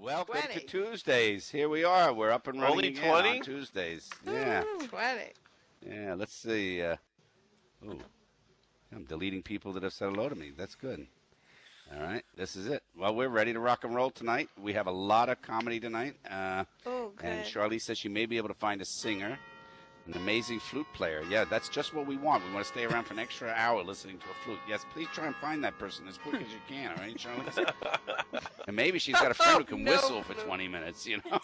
Welcome 20. to Tuesdays. Here we are. We're up and running Only again 20? on Tuesdays. Yeah. 20. Yeah, let's see. Ooh, I'm deleting people that have said hello to me. That's good. All right, this is it. Well, we're ready to rock and roll tonight. We have a lot of comedy tonight. Oh, good. And Charlie says she may be able to find a singer, an amazing flute player. Yeah, that's just what we want. We want to stay around for an extra hour listening to a flute. Yes, please try and find that person as quick as you can, all right, Charlie? And maybe she's got a friend who can whistle for 20 minutes, you know?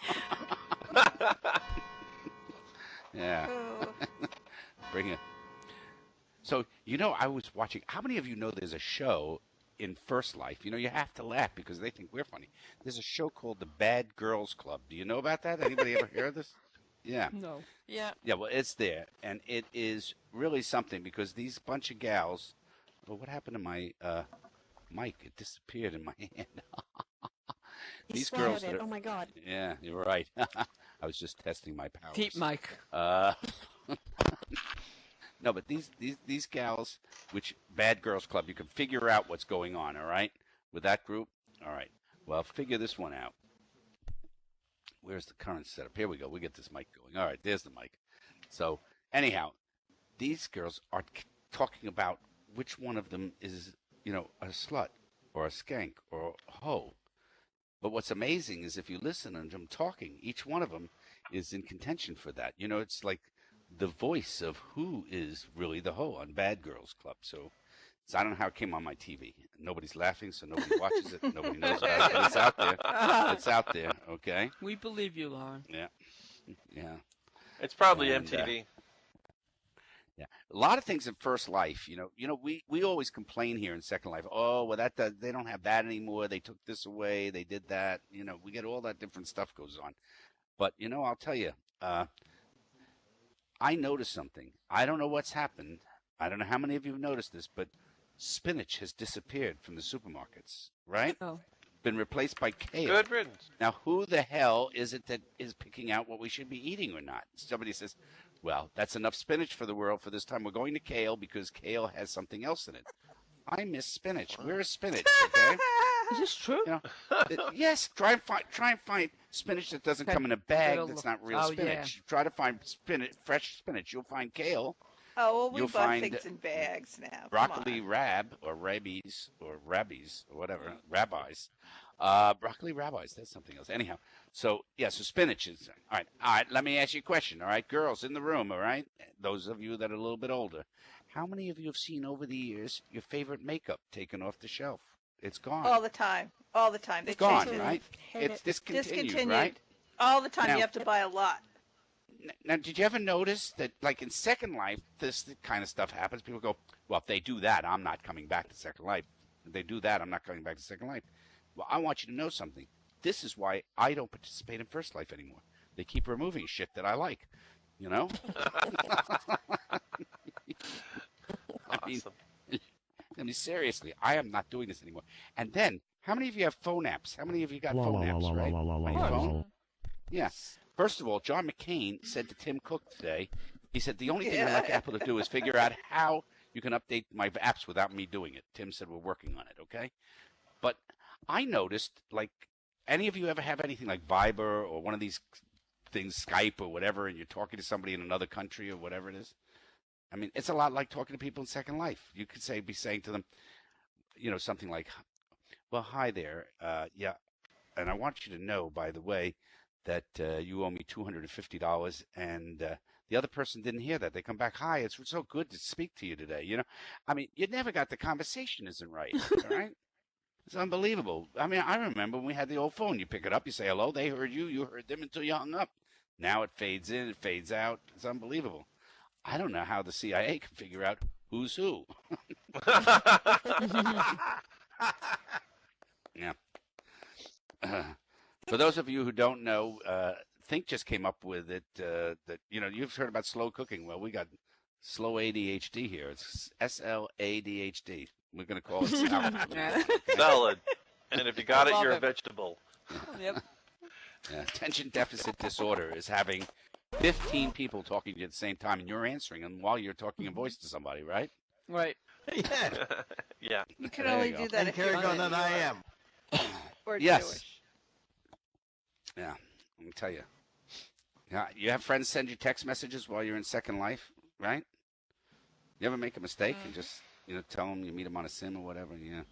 Yeah. Oh. Bring it. So, you know, I was watching. How many of you know there's a show in First Life? You know, you have to laugh because they think we're funny. There's a show called The Bad Girls Club. Do you know about that? Anybody ever hear of this? Yeah. No. Yeah. Yeah, well, it's there. And it is really something because these bunch of gals. Well, what happened to my mic? It disappeared in my hand. These girls. It. Oh, my God. Yeah, you're right. I was just testing my powers. Keep mic. No, but these gals, which Bad Girls Club, you can figure out what's going on, all right, with that group. All right. Well, figure this one out. Where's the current setup? Here we go. We get this mic going. All right, there's the mic. So, anyhow, these girls are talking about which one of them is, you know, a slut or a skank or a hoe. But what's amazing is if you listen to them talking, each one of them is in contention for that. You know, it's like the voice of who is really the hoe on Bad Girls Club. So I don't know how it came on my TV. Nobody's laughing, so nobody watches it. Nobody knows about it. But it's out there. It's out there, okay? We believe you, Lauren. Yeah. Yeah. It's probably And, MTV. Yeah, a lot of things in First Life, you know, we always complain here in Second Life. Oh, well, they don't have that anymore. They took this away. They did that. You know, we get all that different stuff goes on. But you know, I'll tell you, I noticed something. I don't know what's happened. I don't know how many of you have noticed this, but spinach has disappeared from the supermarkets. Right? Oh. Been replaced by kale. Good riddance. Now, who the hell is it that is picking out what we should be eating or not? Somebody says, well, that's enough spinach for the world for this time. We're going to kale because kale has something else in it. I miss spinach. Where is spinach? Okay? Is this true? You know, yes, try and find spinach that doesn't come in a bag that's not real spinach. Yeah. Try to find fresh spinach. You'll find kale. Oh, well, we You'll buy find things in bags now. Broccoli rab or rabbies or whatever, rabbis. Broccoli rabbis, that's something else. Anyhow, so spinach is all right. Let me ask you a question. All right, girls in the room. All right, those of you that are a little bit older, how many of you have seen over the years your favorite makeup taken off the shelf? It's gone. All the time. All the time. It's gone, right? It's discontinued, right? All the time. Now, you have to buy a lot. Now, did you ever notice that, like in Second Life, this kind of stuff happens? People go, well, if they do that, I'm not coming back to Second Life. If they do that, I'm not coming back to Second Life. Well, I want you to know something. This is why I don't participate in First Life anymore. They keep removing shit that I like, you know? Awesome. I mean, seriously, I am not doing this anymore. And then, how many of you have phone apps? How many of you got phone apps, right? On your phone? Yeah. First of all, John McCain said to Tim Cook today, he said, the only thing I'd like Apple to do is figure out how you can update my apps without me doing it. Tim said, we're working on it, okay? But I noticed, like, any of you ever have anything like Viber or one of these things, Skype or whatever, and you're talking to somebody in another country or whatever it is? I mean, it's a lot like talking to people in Second Life. You could be saying to them, you know, something like, well, hi there. Yeah, and I want you to know, by the way, that you owe me $250, and the other person didn't hear that. They come back, hi, it's so good to speak to you today. You know, I mean, you never got the conversation isn't right, all right? It's unbelievable. I mean, I remember when we had the old phone. You pick it up, you say hello, they heard you, you heard them until you hung up. Now it fades in, it fades out. It's unbelievable. I don't know how the CIA can figure out who's who. Yeah. For those of you who don't know, Think just came up with it. That you know, you've heard about slow cooking. Well, we got slow ADHD here. It's SLADHD. We're going to call it salad. Okay? Salad. And if you got it, Love you're a it. vegetable. Yep. Attention deficit disorder is having 15 people talking to you at the same time, and you're answering them while you're talking in voice to somebody, right? Right. Yeah. Yeah. You can There only you go. do that And if you're Kerrigan and I am. or Yes. Jewish. Yeah, let me tell you. Yeah, you have friends send you text messages while you're in Second Life, right? You ever make a mistake and just tell them you meet them on a sim or whatever? Yeah.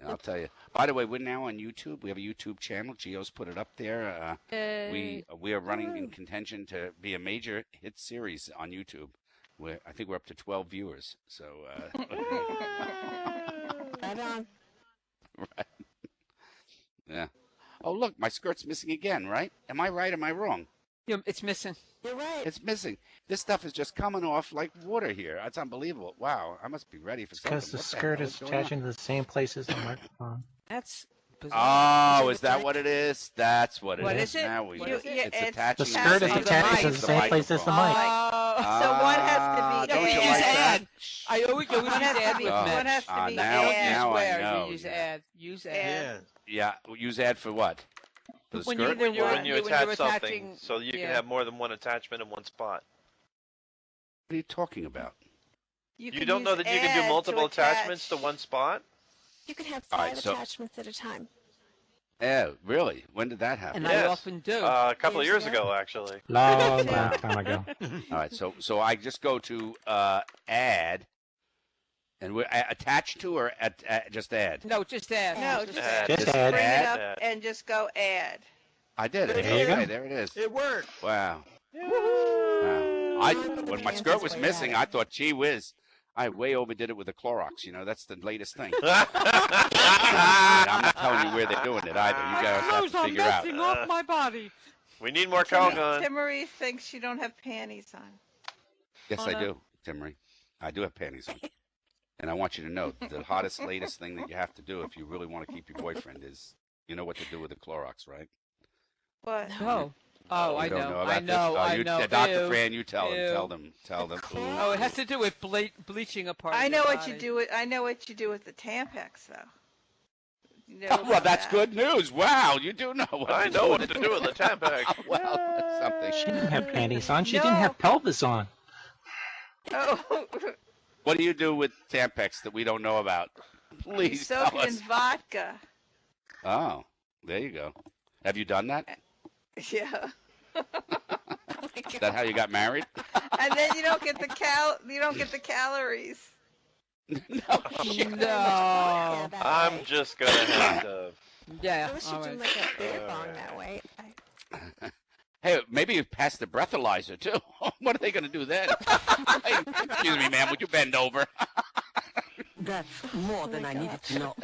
Yeah, I'll tell you. By the way, we're now on YouTube. We have a YouTube channel. Gio's put it up there. We are running in contention to be a major hit series on YouTube. I think we're up to 12 viewers. So Right on. right. Yeah. Oh, look, my skirt's missing again, right? Am I right? Am I wrong? It's missing. You're right. It's missing. This stuff is just coming off like water here. It's unbelievable. Wow, I must be ready for something. Because the What skirt hell is going on? attaching to the same place as the microphone. That's bizarre. Oh, is that what it is? That's what it is. What is it? Now we What know. is it? It's It's attaching The to skirt is same attached place to as the the same place as the microphone. mic. So one has to Ah, be don't you ad. like that? I always use One has to ad be- with Oh, one Mitch. has to be now- ad. now I Swear, know. you use ad. Use ad. Ad. Yeah, use ad for what? For the When skirt? when you're, When you when you're attach something, attaching, so you can yeah. have more than one attachment in one spot. What are you talking about? You can don't know use that you can do ad multiple to attach. attachments to one spot? You can have All 5 right, so- attachments at a time. Oh, really? When did that happen? And Yes. I often do. A couple of Years years ago. ago, actually. Long time ago. All right, so I just go to add, and we're attached to or just add? No, just ad. No, Just just ad. Just Just add. bring it ad? up and just go ad. I did it. There you Okay, go. there it is. It worked. Wow. Woo! Wow. The When my Panties skirt was way missing, better. I thought, gee whiz, I way overdid it with the Clorox. That's the latest thing. And I'm not telling you where they're doing it either. You guys have Clothes to are figure out. messing off my body. We need more Calgon. Timmery thinks you don't have panties on. Yes, Oh, I no. do, Timmery. I do have panties on. And I want you to know the hottest, latest thing that you have to do if you really want to keep your boyfriend is, you know what to do with the Clorox, right? What? Oh. Oh, You I don't know. about I this? know. Oh, I know. Dr. Ew. Fran, you tell Ew. them. Tell them. Oh, it has to do with bleaching a part. I of know your what you body. do with I know what you do with the Tampax though. You know Oh, well, about that's that. good news. Wow, you do know what I to know do what with to it. do with the Tampax. Well, that's something. She didn't have panties on. She No. didn't have pelvis on. Oh, What do you do with Tampax that we don't know about? you Please soak tell it us. in vodka. Oh, there you go. Have you done that? Yeah. Is that how you got married? And then you don't get the calories. No. No. I'm just gonna have to. Yeah. I should all do right. like a beer bong that way. Hey, maybe you passed the breathalyzer too. What are they going to do then? Hey, excuse me, ma'am. Would you bend over? That's more than I needed to know.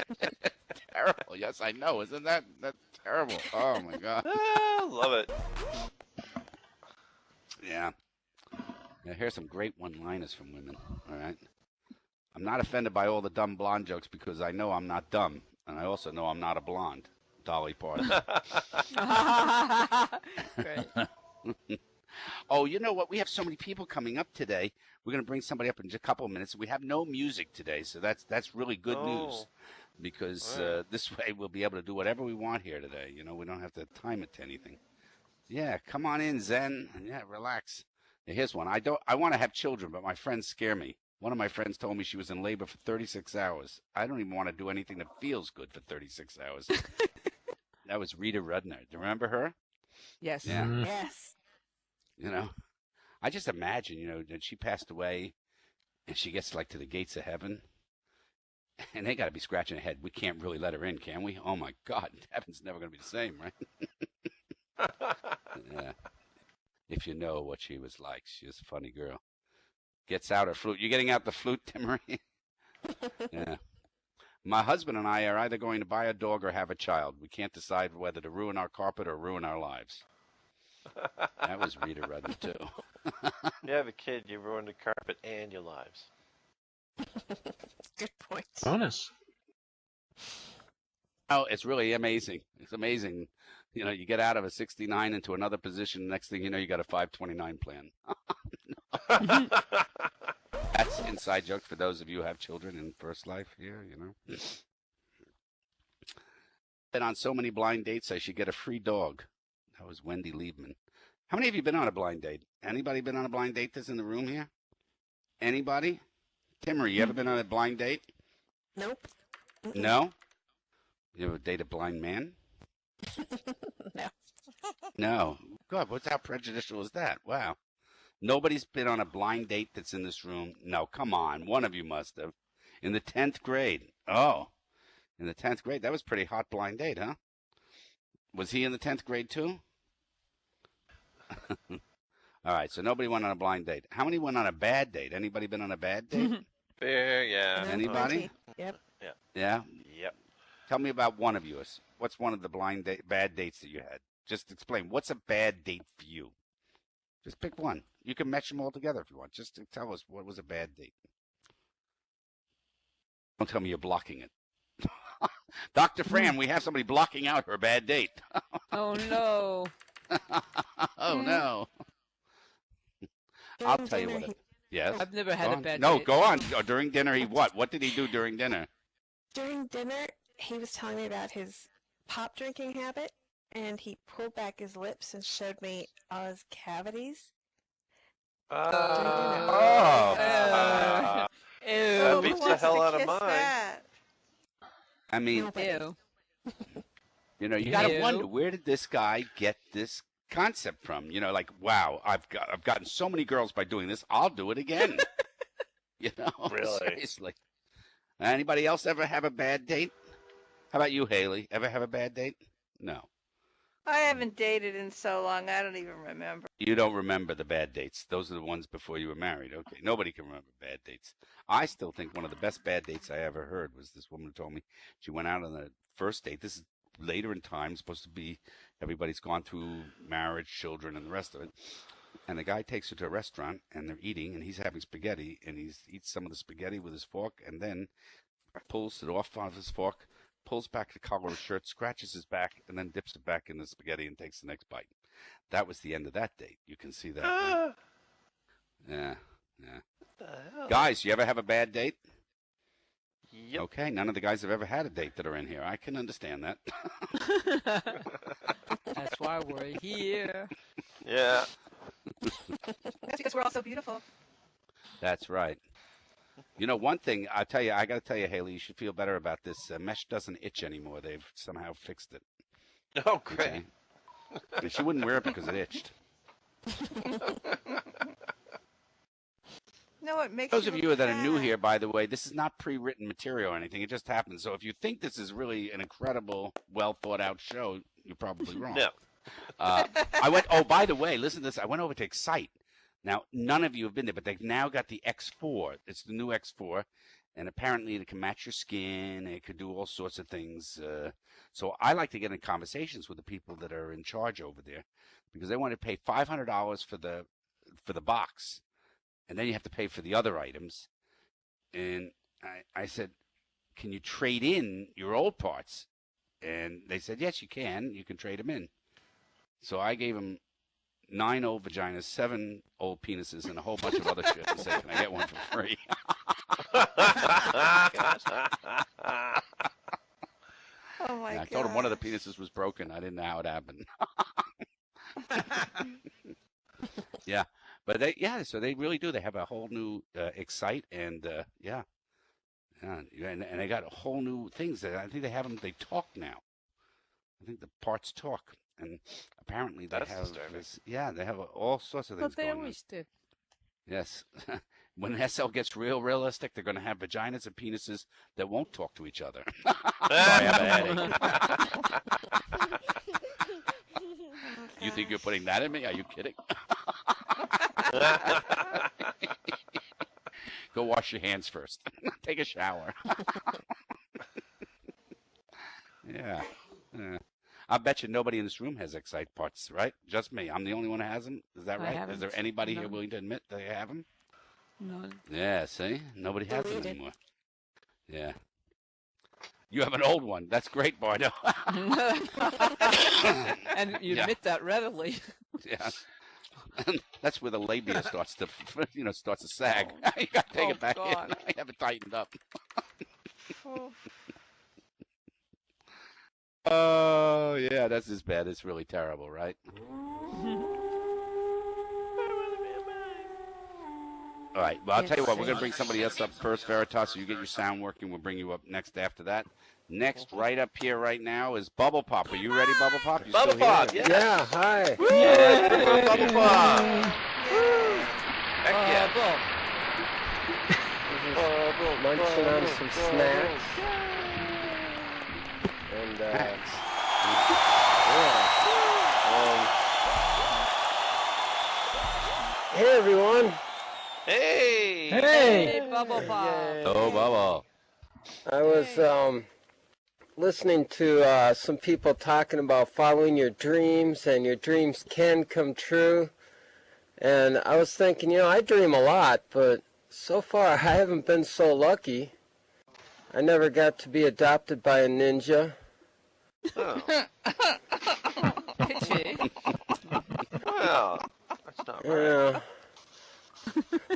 Terrible. Yes, I know. Isn't that's terrible? Oh my God. Ah, love it. Yeah. Now here's some great one-liners from women. All right. I'm not offended by all the dumb blonde jokes because I know I'm not dumb, and I also know I'm not a blonde. Dolly Parton. Great. Oh, you know what? We have so many people coming up today. We're going to bring somebody up in just a couple of minutes. We have no music today, so that's really good news because this way we'll be able to do whatever we want here today. We don't have to time it to anything. Yeah, come on in, Zen. Yeah, relax. Here's one. I want to have children, but my friends scare me. One of my friends told me she was in labor for 36 hours. I don't even want to do anything that feels good for 36 hours. That was Rita Rudner. Do you remember her? Yes. Yeah. Yes. I just imagine, that she passed away and she gets to the gates of heaven and they got to be scratching her head. We can't really let her in, can we? Oh my God. Heaven's never going to be the same, right? Yeah. If you know what she was like, she was a funny girl. Gets out her flute. You getting out the flute, Timmery? Yeah. My husband and I are either going to buy a dog or have a child. We can't decide whether to ruin our carpet or ruin our lives. That was Rita Rudner, too. You have a kid, you ruin the carpet and your lives. Good point. Bonus. Oh, it's really amazing. It's amazing. You get out of a 69 into another position. Next thing you know, you got a 529 plan. That's inside joke for those of you who have children in first life here, Been on so many blind dates, I should get a free dog. That was Wendy Liebman. How many of you been on a blind date? Anybody been on a blind date that's in the room here? Anybody? Timmery, you ever been on a blind date? Nope. Mm-mm. No? You ever date a blind man? No. No. God, how prejudicial is that? Wow. Nobody's been on a blind date that's in this room. No, come on. One of you must have. In the 10th grade. Oh, in the 10th grade. That was a pretty hot blind date, huh? Was he in the 10th grade too? All right, so nobody went on a blind date. How many went on a bad date? Anybody been on a bad date? Fair, yeah. Anybody? Yep. Yeah? Yep. Tell me about one of yours. What's one of the bad dates that you had? Just explain. What's a bad date for you? Just pick one. You can match them all together if you want. Just to tell us what was a bad date. Don't tell me you're blocking it. Dr. Fran, we have somebody blocking out her bad date. Oh no. Oh, no. I'll tell you what. Yes? I've never had Go a on. bad No, date. go on. During dinner, he what? What did he do during dinner? During dinner, he was telling me about his pop drinking habit, and he pulled back his lips and showed me all his cavities. Oh. That Ew. beats Who the wants hell to out of kiss mine. that? I mean, Nobody. Ew. you know, you got to Ew. wonder, where did this guy get this concept from? You know, like, wow, I've gotten so many girls by doing this. I'll do it again. You know, Really? seriously. Anybody else ever have a bad date? How about you, Haley? Ever have a bad date? No. I haven't dated in so long, I don't even remember. You don't remember the bad dates. Those are the ones before you were married. Okay. Nobody can remember bad dates. I still think one of the best bad dates I ever heard was this woman who told me she went out on the first date. This is later in time, supposed to be everybody's gone through marriage, children, and the rest of it. And the guy takes her to a restaurant, and they're eating, and he's having spaghetti, and he eats some of the spaghetti with his fork, and then pulls it off of his fork, pulls back the collar of his shirt, scratches his back, and then dips it back in the spaghetti and takes the next bite. That was the end of that date. You can see that. Right? Yeah, yeah. What the hell? Guys, you ever have a bad date? Yep. Okay, none of the guys have ever had a date that are in here. I can understand that. That's why we're here. Yeah. That's because we're all so beautiful. That's right. You know, one thing I got to tell you, Haley, you should feel better about this. Mesh doesn't itch anymore. They've somehow fixed it. Oh, great. Okay? And she wouldn't wear it because it itched. No, it makes Those of look you that are new fat. here, by the way, this is not pre-written material or anything. It just happens. So if you think this is really an incredible, well-thought-out show, you're probably wrong. No. Oh, by the way, listen to this. I went over to Excite. Now, none of you have been there, but they've now got the X4. It's the new X4, and apparently it can match your skin. It could do all sorts of things. So I like to get in conversations with the people that are in charge over there because they want to pay $500 for the box, and then you have to pay for the other items. And I said, can you trade in your old parts? And they said, yes, you can. You can trade them in. So I gave them 9 old vaginas, 7 old penises, and a whole bunch of other shit and said, can I get one for free? Oh my And I god. told him one of the penises was broken. I didn't know how it happened. Yeah. But so they really do. They have a whole new Excite and yeah. And they got a whole new things. I think they have them, they talk now. I think the parts talk. And apparently they That's have disturbing. they have all sorts of things But they going on. always did. Yes. When SL gets realistic, they're going to have vaginas and penises that won't talk to each other. Sorry, I have a headache. You think you're putting that in me? Are you kidding? Go wash your hands first. Take a shower. Yeah. I bet you nobody in this room has Excite parts, right? Just me. I'm the only one who has them. Is that I right? Is haven't. there anybody here No. willing to admit they have them? No. Yeah, see? Nobody has them Deleted. anymore. Yeah. You have an old one. That's great, Bardo. And you Yeah. admit that readily. Yeah. That's where the labia starts to, starts to sag. You got to take Oh, it back God. in. I have it tightened up. Oh, Oh, yeah, that's as bad. It's really terrible, right? All right. Well, I'll tell you what. We're going to bring somebody else up first, Veritas. So you get your sound working. We'll bring you up next after that. Next, right up here right now is Bubble Pop. Are you ready, Bubble Pop? You Bubble still Pop, here? yeah. Yeah, hi. Bubble Pop. Heck yeah. Munching on some snacks. And, Thanks. hey, everyone. Hey. Hey, Bubble Pop. Oh, Bubble. I was listening to some people talking about following your dreams and your dreams can come true. And I was thinking, I dream a lot, but so far I haven't been so lucky. I never got to be adopted by a ninja. Oh. Pitchy. Well, that's not right. Yeah.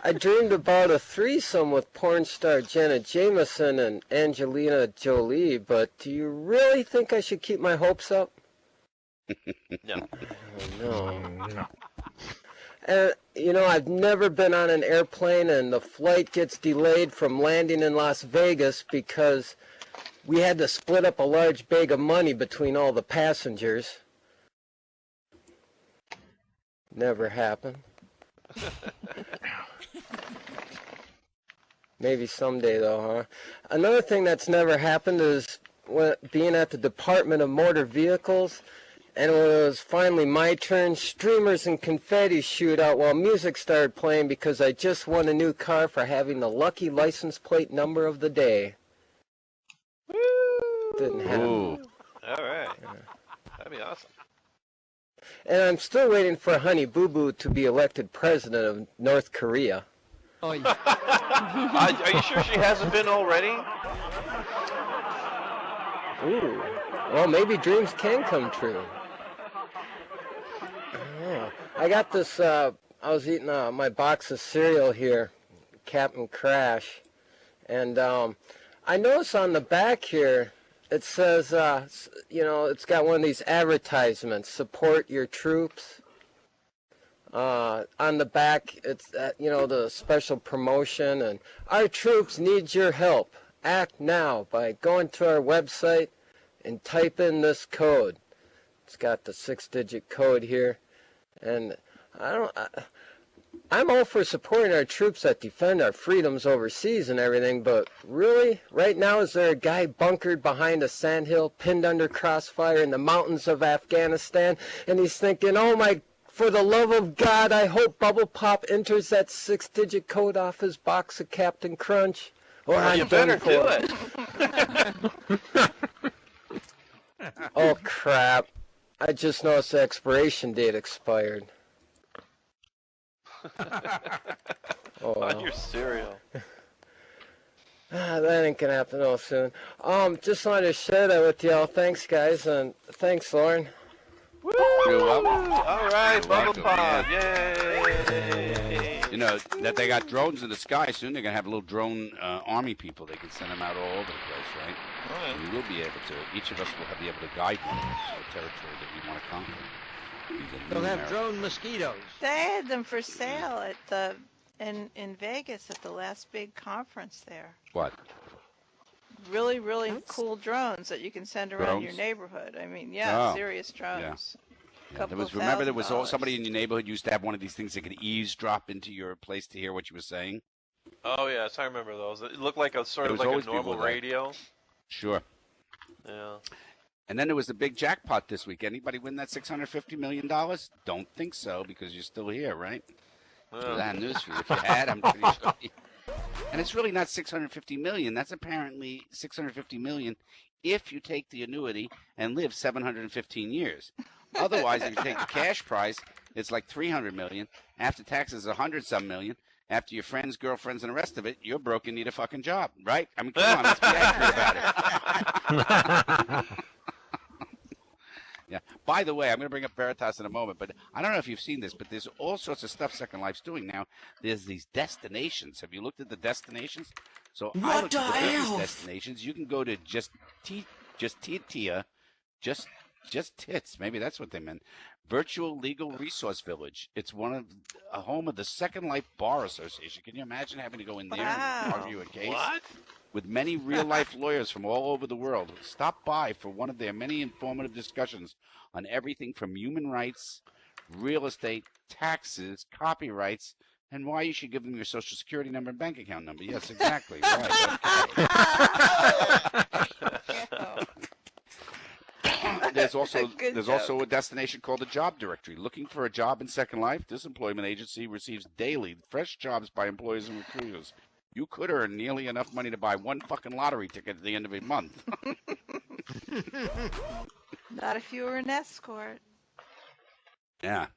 I dreamed about a threesome with porn star Jenna Jameson and Angelina Jolie, but do you really think I should keep my hopes up? No. No. And, I've never been on an airplane and the flight gets delayed from landing in Las Vegas because we had to split up a large bag of money between all the passengers. Never happened. Maybe someday, though, huh? Another thing that's never happened is being at the Department of Motor Vehicles, and when it was finally my turn, streamers and confetti shoot out while music started playing because I just won a new car for having the lucky license plate number of the day. Didn't happen. Ooh. All right. That'd be awesome. And I'm still waiting for Honey Boo Boo to be elected president of North Korea. Oh, yeah. Are you sure she hasn't been already? Ooh. Well, maybe dreams can come true. Oh, I got this, I was eating my box of cereal here, Captain Crash, and I noticed on the back here, it says, it's got one of these advertisements, support your troops. On the back, it's, the special promotion, and our troops need your help. Act now by going to our website and type in this code. It's got the 6-digit code here, and I'm all for supporting our troops that defend our freedoms overseas and everything, but really, right now, is there a guy bunkered behind a sandhill, pinned under crossfire in the mountains of Afghanistan, and he's thinking, for the love of God, I hope Bubble Pop enters that 6-digit code off his box of Captain Crunch, or I'm You done better for. do it. Oh, crap. I just noticed the expiration date expired. Oh, On your cereal. that ain't gonna happen no soon. Just wanted to share that with y'all. Thanks, guys, and thanks, Lauren. You're welcome. All right, You're Bubble welcome, Pop. yeah. Yay. You know that they got drones in the sky soon. They're gonna have little drone army people. They can send them out all over the place, right? And we will be able to. Each of us will be able to guide one to the territory that we want to conquer. They'll have drone mosquitoes. They had them for sale at in Vegas at the last big conference there. What? Really, really cool drones that you can send around your Drones? neighborhood. I mean, yeah, Oh, serious drones. Yeah, there was somebody in your neighborhood used to have one of these things that could eavesdrop into your place to hear what you were saying. Oh yes, I remember those. It looked like a sort of There was like a always people normal like- radio. Sure. Yeah. And then there was the big jackpot this week. Anybody win that $650 million? Don't think so, because you're still here, right? Yeah. I have news for you. If you had, I'm pretty sure. And it's really not $650 million. That's apparently $650 million if you take the annuity and live 715 years. Otherwise, if you take the cash price, it's like $300 million. After taxes, $100-some million. After your friends, girlfriends, and the rest of it, you're broke and need a fucking job, right? I mean, come on, let's be accurate about it. Yeah. By the way, I'm going to bring up Veritas in a moment, but I don't know if you've seen this, but there's all sorts of stuff Second Life's doing now. There's these destinations. Have you looked at the destinations? So I looked at the business destinations. You can go to just Tits. Maybe that's what they meant. Virtual Legal Resource Village. It's a home of the Second Life Bar Association. Can you imagine having to go in there and argue a case? What? with many real-life lawyers from all over the world. Stop by for one of their many informative discussions on everything from human rights, real estate, taxes, copyrights, and why you should give them your social security number and bank account number. Yes, exactly. Right. Okay. There's also a destination called the Job Directory. Looking for a job in Second Life? This employment agency receives daily fresh jobs by employers and recruiters. You could earn nearly enough money to buy one fucking lottery ticket at the end of a month. Not if you were an escort. Yeah.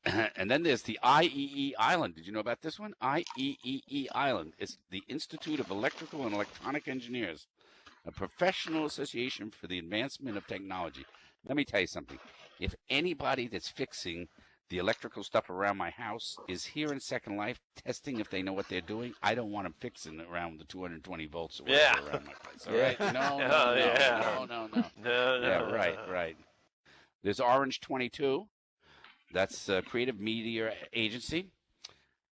And then there's the IEE Island. Did you know about this one? IEEE Island. It's the Institute of Electrical and Electronic Engineers, a professional association for the advancement of technology. Let me tell you something. If anybody that's fixing the electrical stuff around my house is here in Second Life testing if they know what they're doing, I don't want them fixing around the 220 volts or whatever around my place. All right? No. Yeah, right. There's Orange 22. That's a creative media agency.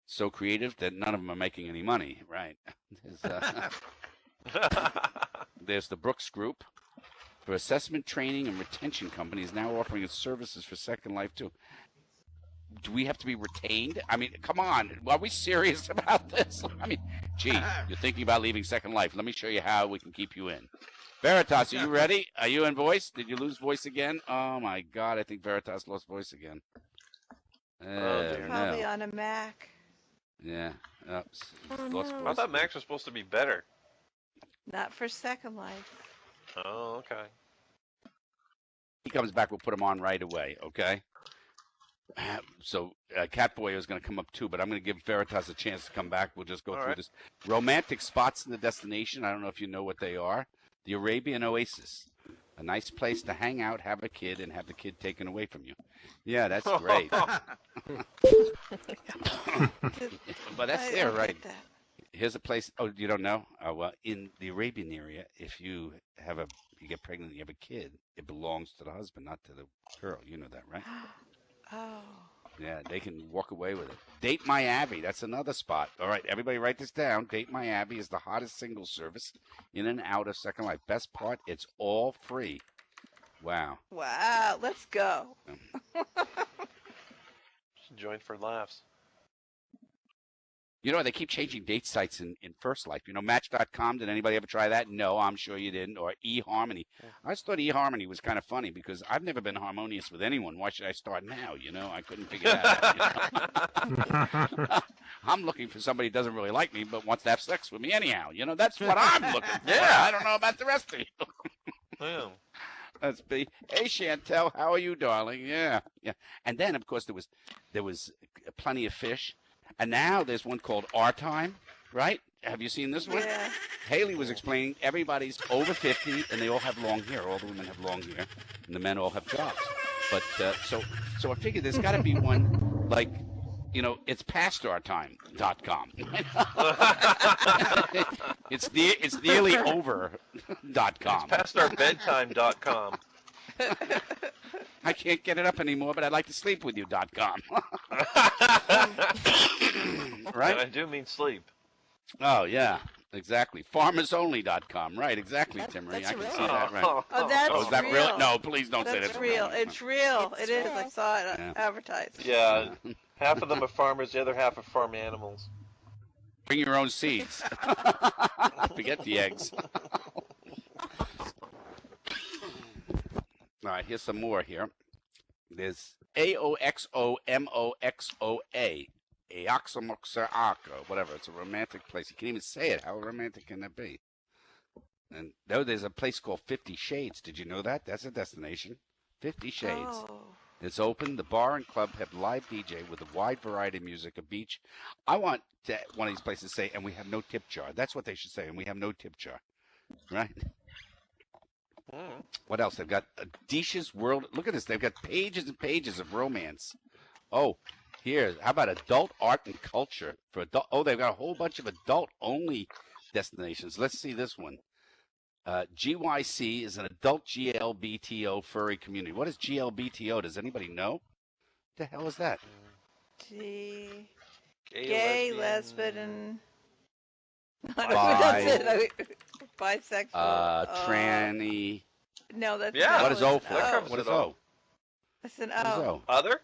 So creative that none of them are making any money, right? There's the Brooks Group for assessment, training, and retention companies now offering its services for Second Life too. Do we have to be retained? I mean, come on. Are we serious about this? I mean, gee, you're thinking about leaving Second Life. Let me show you how we can keep you in. Veritas, are you ready? Are you in voice? Did you lose voice again? Oh, my God. I think Veritas lost voice again. Probably on a Mac. Yeah. Oops. No. I thought Macs was supposed to be better. Not for Second Life. Oh, okay. He comes back. We'll put him on right away, okay? So Catboy is going to come up too, but I'm going to give Veritas a chance to come back. We'll just go through this. Romantic spots in the destination. I don't know if you know what they are. The Arabian Oasis. A nice place to hang out, have a kid, and have the kid taken away from you. Yeah, that's great. But that's there, right? Here's a place. Oh, you don't know? Well, in the Arabian area, if you get pregnant and you have a kid, it belongs to the husband, not to the girl. You know that, right? Oh. Yeah, they can walk away with it. Date My Abby. That's another spot. All right, everybody write this down. Date My Abby is the hottest single service in and out of Second Life. Best part, it's all free. Wow. Wow, let's go. Join for laughs. You know, they keep changing date sites in First Life. You know, Match.com, did anybody ever try that? No, I'm sure you didn't. Or eHarmony. I just thought eHarmony was kind of funny because I've never been harmonious with anyone. Why should I start now? You know, I couldn't figure that out. You know? I'm looking for somebody who doesn't really like me but wants to have sex with me anyhow. You know, that's what I'm looking for. I don't know about the rest of you. Yeah. Let's be. Hey, Chantel, how are you, darling? Yeah. And then, of course, there was Plenty of Fish. And now there's one called Our Time, right? Have you seen this one? Yeah. Haley was explaining everybody's over 50 and they all have long hair. All the women have long hair and the men all have jobs. But so I figured there's got to be one like, you know, it's pastourtime.com. it's nearly over.com. It's pastourbedtime.com. I can't get it up anymore, but I'd like to sleep with you.com. Right? And I do mean sleep. Oh, yeah, exactly. Farmersonly.com. Right, exactly, Tim Marie. I can see that, right. Oh, that's is that real. real? No, please don't say That's that's real. It's real. It's It is. real. I saw it Yeah. advertised. Yeah, half of them are farmers, the other half are farm animals. Bring your own seeds. Forget the eggs. All right, here's some more here. There's AOXOMOXOA. Aoxomoxaraka, whatever. It's a romantic place. You can't even say it. How romantic can that be? And there's a place called 50 Shades. Did you know that? That's a destination. 50 Shades. Oh. It's open. The bar and club have live DJ with a wide variety of music, a beach. I want one of these places to say, and we have no tip jar. That's what they should say, and we have no tip jar. Right? What else? They've got Disha's World. Look at this. They've got pages and pages of romance. Oh, here. How about adult art and culture for adult? Oh, they've got a whole bunch of adult-only destinations. Let's see this one. GYC is an adult GLBTO furry community. What is GLBTO? Does anybody know? What the hell is that? Gay, lesbian. That's it. Bisexual. Tranny. No, that's Yeah. What is O an for? That covers What it is all. O? It's an What is O. O? Other?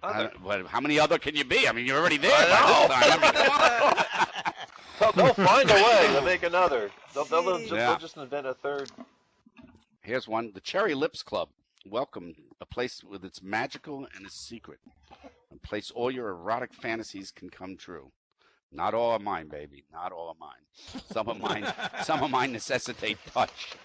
Other. How many other can you be? I mean, you're already there I by this time. I mean, come on. They'll find a way to make another. They'll Yeah. just invent a third. Here's one. The Cherry Lips Club. Welcome. A place with its magical and its secret. A place all your erotic fantasies can come true. Not all of mine, baby. Not all of mine. Some of mine necessitate touch.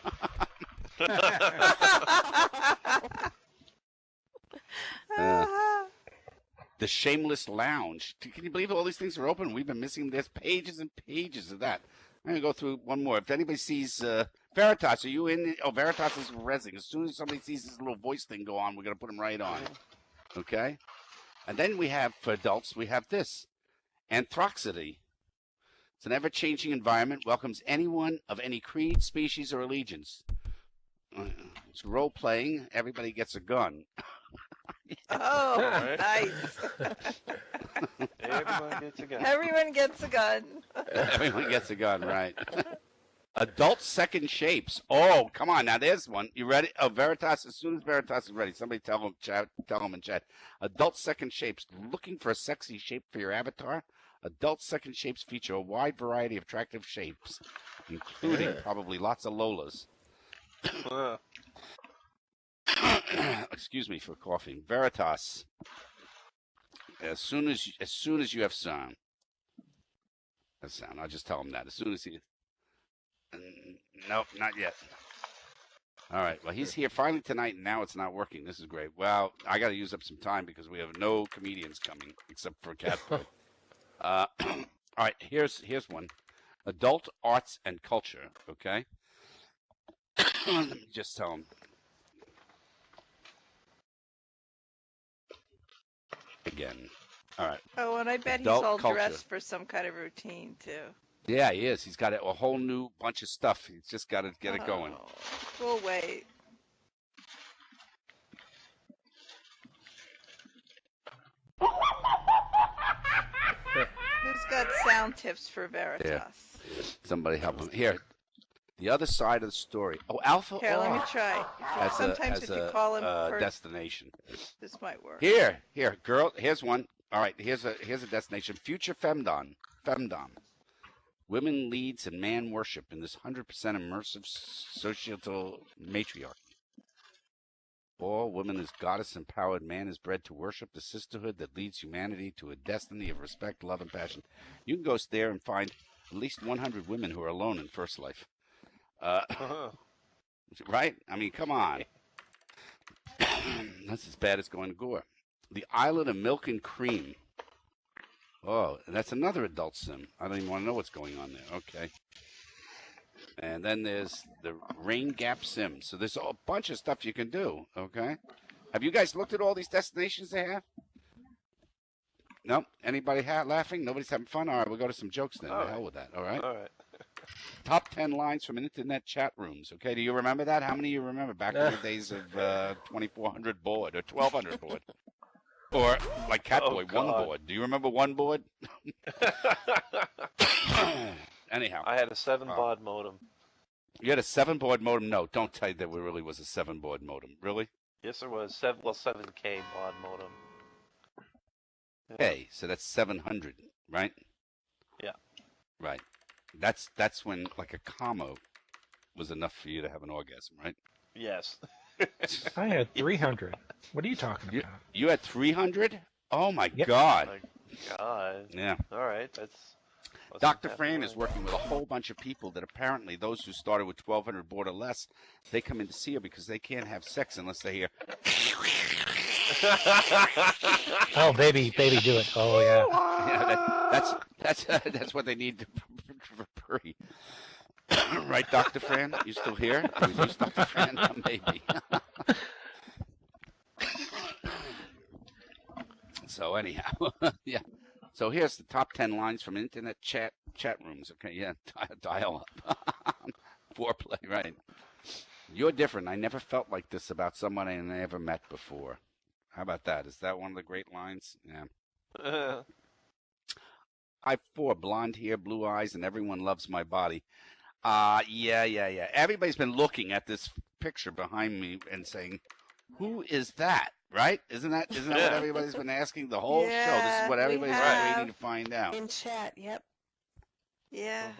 The Shameless Lounge. Can you believe all these things are open? We've been missing. There's pages and pages of that. I'm going to go through one more. If anybody sees Veritas, are you in? Oh, Veritas is rezzing. As soon as somebody sees this little voice thing go on, we're going to put him right on. Okay? And then we have, for adults, we have this. Anthroxity. It's an ever-changing environment. Welcomes anyone of any creed, species, or allegiance. It's role-playing. Everybody gets a gun. Oh, Right. nice. Everyone gets a gun. Everyone gets a gun. Everyone gets a gun, right? Adult second shapes. Oh, come on. Now, there's one. You ready? Oh, Veritas. As soon as Veritas is ready, somebody tell him in chat. Adult second shapes. Looking for a sexy shape for your avatar? Adult second shapes feature a wide variety of attractive shapes, including probably lots of Lolas. Excuse me for coughing. Veritas. As soon as you have sound. I'll just tell him that. As soon as he. Nope, not yet. All right. Well, he's here finally tonight, and now it's not working. This is great. Well, I got to use up some time because we have no comedians coming except for Catboy. All right. Here's one. Adult arts and culture. Okay. Let me just tell him. Again. All right. Oh, and I bet Adult he's all culture. dressed for some kind of routine, too. Yeah, he is. He's got a whole new bunch of stuff. He's just got to get it going. Oh, we'll wait. Who's got sound tips for Veritas? Somebody help him. Here, the other side of the story. Oh, Alpha Here, let me R. try. Sometimes if you call him first, destination. this might work. Here, girl. Here's one. All right, here's a destination. Future Femdom. Women leads and man worship in this 100% immersive societal matriarchy. All women is goddess-empowered. Man is bred to worship the sisterhood that leads humanity to a destiny of respect, love, and passion. You can go there and find at least 100 women who are alone in first life. Right? I mean, come on. That's as bad as going to Gore. The Island of Milk and Cream. Oh, that's another adult sim. I don't even want to know what's going on there. Okay. And then there's the Rain Gap Sim. So there's a bunch of stuff you can do. Okay. Have you guys looked at all these destinations they have? No? Anybody laughing? Nobody's having fun? All right, we'll go to some jokes then. The hell with that. All right. All right. Top 10 lines from internet chat rooms. Okay. Do you remember that? How many of you remember back in the days of 2400 board or 1200 board? Or like Catboy, one board. Do you remember one board? Anyhow. I had a 7-baud modem. You had a 7-baud modem? No, don't tell you that it really was a 7-baud modem. Really? Yes, there was. 7K baud modem. Okay, so that's 700, right? Yeah. Right. That's when like a comma was enough for you to have an orgasm, right? Yes. I had 300. What are you talking about? You had 300? Oh my Yep. God. My God. Yeah. All right. That's Dr. Fran is working with a whole bunch of people that apparently those who started with 1200 board or less, they come in to see her because they can't have sex unless they hear. Oh, baby, do it. Oh, yeah. Yeah, that's what they need to pre. Right, Dr. Fran? You still here? We lose Dr. Fran? Maybe. So anyhow, yeah. So here's the top 10 lines from internet chat rooms. Okay, yeah, dial up. Foreplay, right. You're different. I never felt like this about someone I never met before. How about that? Is that one of the great lines? Yeah. 5'4", blonde hair, blue eyes, and everyone loves my body. Yeah. Everybody's been looking at this picture behind me and saying, "Who is that?" Right? Isn't that what everybody's been asking the whole show? This is what everybody's been waiting to find out. In chat, yep. Yeah.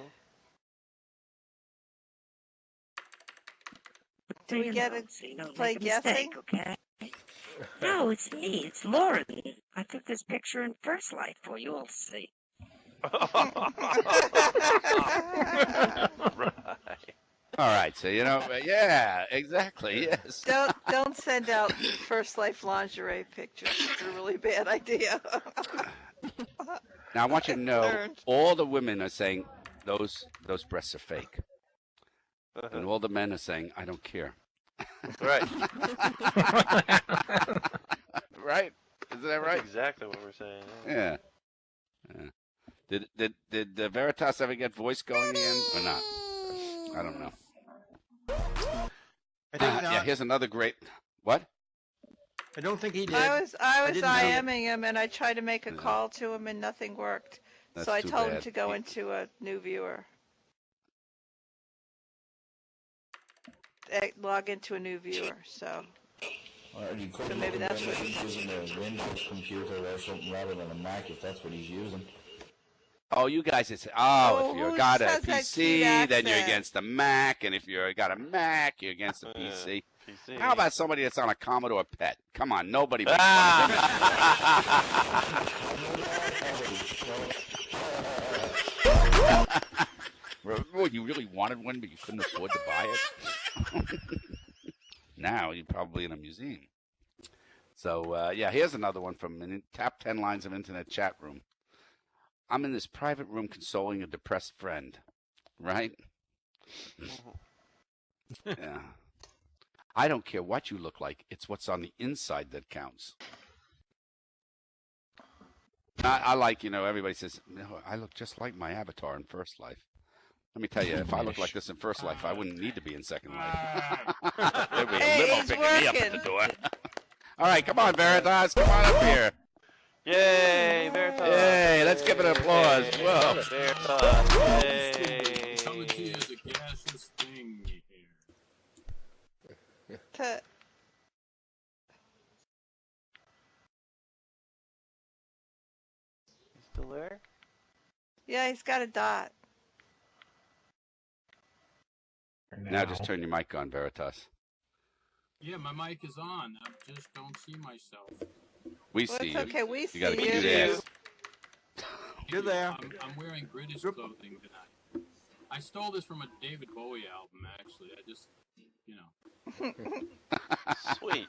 Do we get to play guessing? Okay. No, it's me. It's Lauren. I took this picture in First Life for you all to see. All right, so yeah, exactly, yes. Don't send out First Life lingerie pictures. It's a really bad idea. Now I want you to know, all the women are saying those breasts are fake, and all the men are saying, "I don't care." Right. Right? Isn't that right? That's exactly what we're saying. Yeah. Did Veritas ever get voice going again or not? I don't know. I think not. Yeah, here's another great. What? I don't think he did. I was IMing him, and I tried to make a call to him, and nothing worked. That's so I too told him bad. to go into a new viewer. Log into a new viewer. So maybe that's what he's using a Windows computer or something rather than a Mac, if that's what he's using. Oh, you guys say, if you who got a says that PC, cute then you're accent? against the Mac, and if you got a Mac, you're against the PC. How about somebody that's on a Commodore PET? Come on, nobody makes fun of it. You really wanted one, but you couldn't afford to buy it? Now you're probably in a museum. So, yeah, here's another one from Top 10 Lines of Internet Chat Room. I'm in this private room consoling a depressed friend, right? Yeah. I don't care what you look like. It's what's on the inside that counts. I like, everybody says, no, I look just like my avatar in First Life. Let me tell you, if I looked like this in First Life, I wouldn't need to be in Second Life. There'd be a limo picking me up at the door. All right, come on, Veritas. Come on up here. Yay, Veritas. Yay, let's give it an applause. Whoa. Veritas. Yay. Intelligence is a gaseous thing here. He's still there? Yeah, he's got a dot. Now just turn your mic on, Veritas. Yeah, my mic is on. I just don't see myself. We see you. Okay, we see you. You got a cute ass. You're there. I'm wearing British clothing tonight. I stole this from a David Bowie album, actually. I just, Sweet.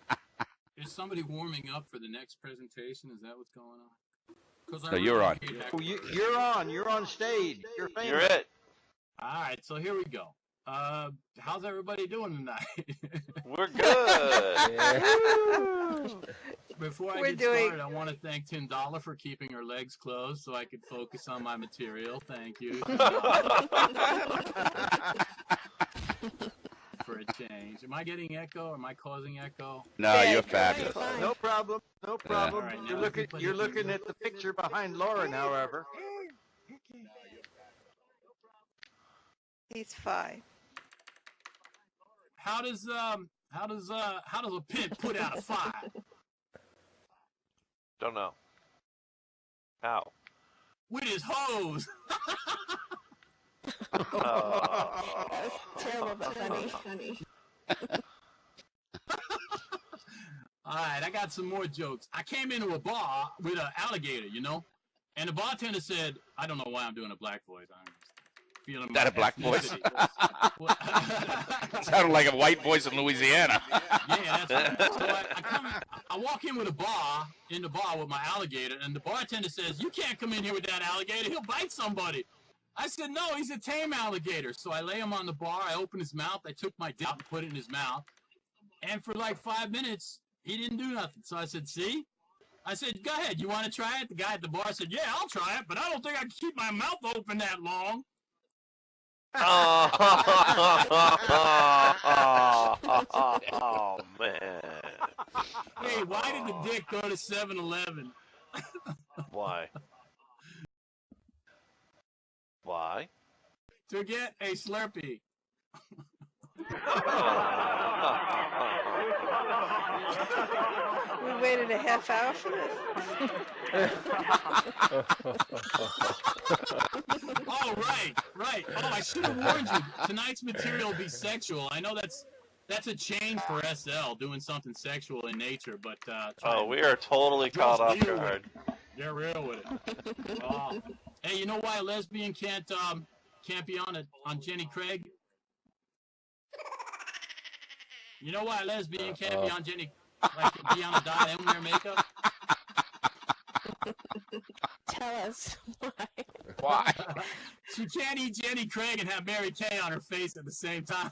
Is somebody warming up for the next presentation? Is that what's going on? So you're on. Oh, you're on. You're on stage. You're famous. You're it. All right, so here we go. How's everybody doing tonight? We're good. Before I get started, I want to thank Tim Dollar for keeping her legs closed so I could focus on my material. Thank you. For a change. Am I getting echo? Am I causing echo? No, you're fabulous. No problem. No problem. Right, you're looking at the picture behind Lauren, however. He's fine. How does a pimp put out a fire? Don't know. How? With his hose. Terrible but funny. All right, I got some more jokes. I came into a bar with an alligator, and the bartender said, I don't know why I'm doing a black voice. I'm feeling that a black voice? Sounded like a white voice in Louisiana. Yeah, that's right. So I walk in with the bar with my alligator, and the bartender says, you can't come in here with that alligator. He'll bite somebody. I said, no, he's a tame alligator. So I lay him on the bar. I opened his mouth. I took my dick and put it in his mouth. And for like 5 minutes, he didn't do nothing. So I said, see? I said, go ahead. You want to try it? The guy at the bar said, yeah, I'll try it, but I don't think I can keep my mouth open that long. Oh, man. Hey, why did the dick go to 7-Eleven? Why? Why? To get a Slurpee. We waited a half hour for this. Oh, right. Oh, I should have warned you. Tonight's material will be sexual. I know that's a change for SL, doing something sexual in nature, but we are totally caught off guard. Get real with it. Hey, you know why a lesbian can't be on Jenny Craig? You know why a lesbian can't be on Jenny, be on a diet and wear makeup? Tell us why. Why? She can't eat Jenny Craig and have Mary Kay on her face at the same time.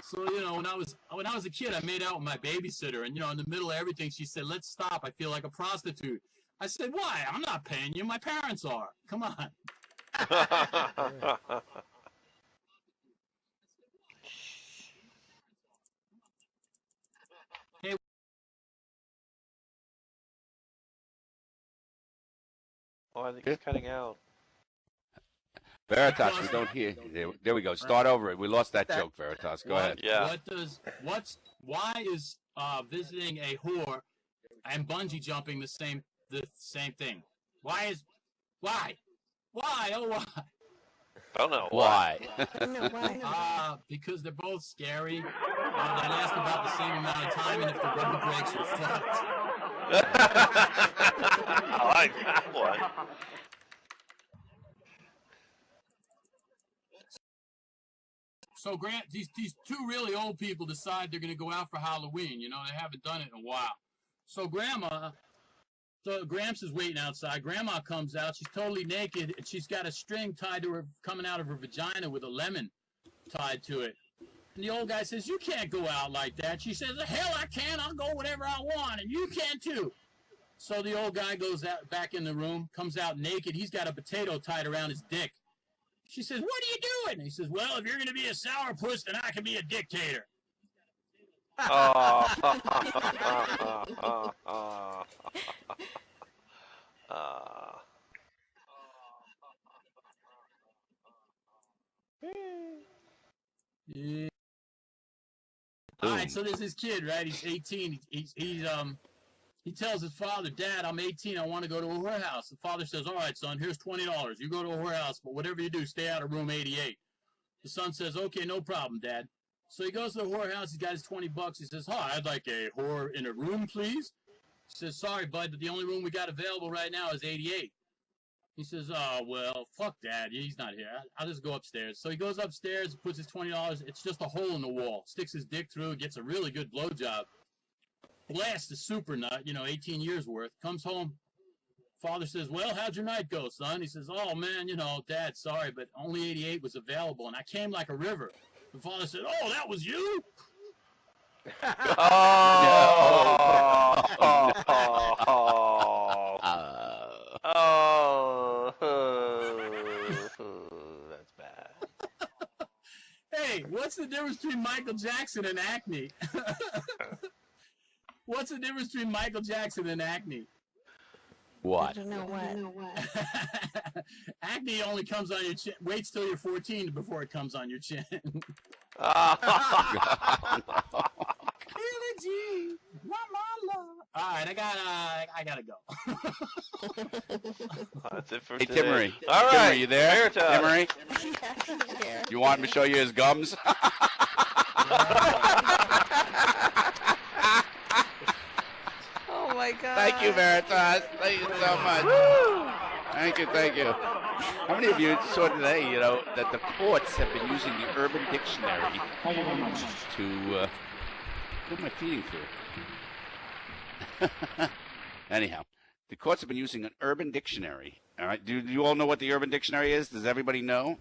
So, you know, when I was a kid, I made out with my babysitter, and, you know, in the middle of everything, she said, "Let's stop. I feel like a prostitute." I said, "Why? I'm not paying you. My parents are. Come on." Hey. Oh, I think it's cutting out. Veritas, we don't hear. There we go. Start over it. We lost that joke, Veritas. Go ahead. Yeah. Why is visiting a whore and bungee jumping the same thing? Why? Oh, why? I don't know. Why? Because they're both scary. They last about the same amount of time, and if the rubber breaks, you're fucked. I like that one. So, Grant, these two really old people decide they're going to go out for Halloween. You know, they haven't done it in a while. So Gramps is waiting outside. Grandma comes out. She's totally naked, and she's got a string tied to her, coming out of her vagina with a lemon tied to it. And the old guy says, "You can't go out like that." She says, "The hell I can. I'll go whatever I want, and you can too." So the old guy goes out, back in the room, comes out naked. He's got a potato tied around his dick. She says, "What are you doing?" And he says, "Well, if you're going to be a sourpuss, then I can be a dictator." Yeah. All right, so there's this kid, right? He's 18. He tells his father, "Dad, I'm 18. I want to go to a whorehouse." The father says, "All right, son, here's $20. You go to a whorehouse, but whatever you do, stay out of room 88. The son says, "Okay, no problem, Dad." So he goes to the whorehouse. He's got his $20. He says, "Hi, I'd like a whore in a room, please." He says, "Sorry, bud, but the only room we got available right now is 88. He says, "Oh, well, fuck Dad. He's not here. I'll just go upstairs." So he goes upstairs, puts his $20. It's just a hole in the wall. Sticks his dick through, gets a really good blowjob. Blasts the super nut, 18 years worth. Comes home. Father says, "Well, how'd your night go, son?" He says, "Oh, man, Dad, sorry, but only 88 was available, and I came like a river." The father said, "Oh, that was you?" That's bad. Hey, what's the difference between Michael Jackson and acne? What's the difference between Michael Jackson and acne? What? I don't know what. Acne only comes on your chin. Waits till you're 14 before it comes on your chin. Oh, Elegy, my love. All right, I gotta go. That's it for hey, today. Timmery. All right. Timmery, you there? Timmery? Yeah. You want him to show you his gums? Oh my God. Thank you, Veritas. Thank you so much. Woo! Thank you. How many of you saw today, that the courts have been using the Urban Dictionary to, what am I feeding through? Anyhow, the courts have been using an Urban Dictionary. All right, do you all know what the Urban Dictionary is? Does everybody know?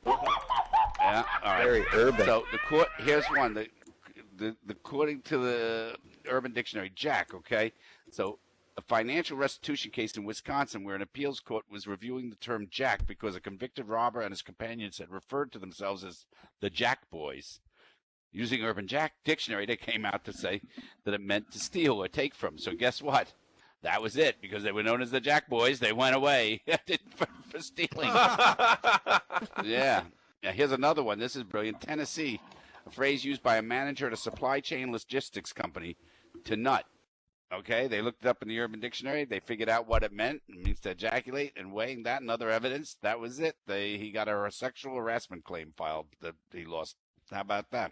Yeah, all right. Very urban. So the court, here's one. According to the Urban Dictionary, Jack, okay? So a financial restitution case in Wisconsin where an appeals court was reviewing the term Jack because a convicted robber and his companions had referred to themselves as the Jack Boys. Using Urban Jack Dictionary, they came out to say that it meant to steal or take from. So guess what? That was it. Because they were known as the Jack Boys, they went away for stealing. Yeah. Here's another one. This is brilliant. Tennessee, a phrase used by a manager at a supply chain logistics company to nut. Okay, they looked it up in the Urban Dictionary. They figured out what it meant. It means to ejaculate, and weighing that and other evidence, that was it. He got a sexual harassment claim filed that he lost. How about that?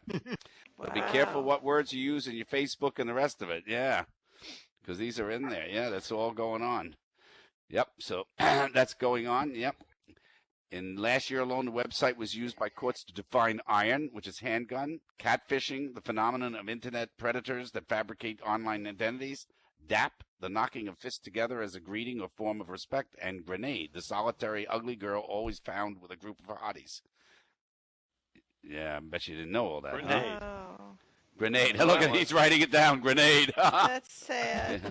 But be careful what words you use in your Facebook and the rest of it. Yeah, because these are in there. Yeah, that's all going on. Yep, so that's going on. Yep. In last year alone, the website was used by courts to define iron, which is handgun, catfishing, the phenomenon of internet predators that fabricate online identities, dap, the knocking of fists together as a greeting or form of respect, and grenade, the solitary, ugly girl always found with a group of hotties. Yeah, I bet you didn't know all that. Grenade. Oh, Grenade. Look at he's writing it down. Grenade. that's sad. Yeah.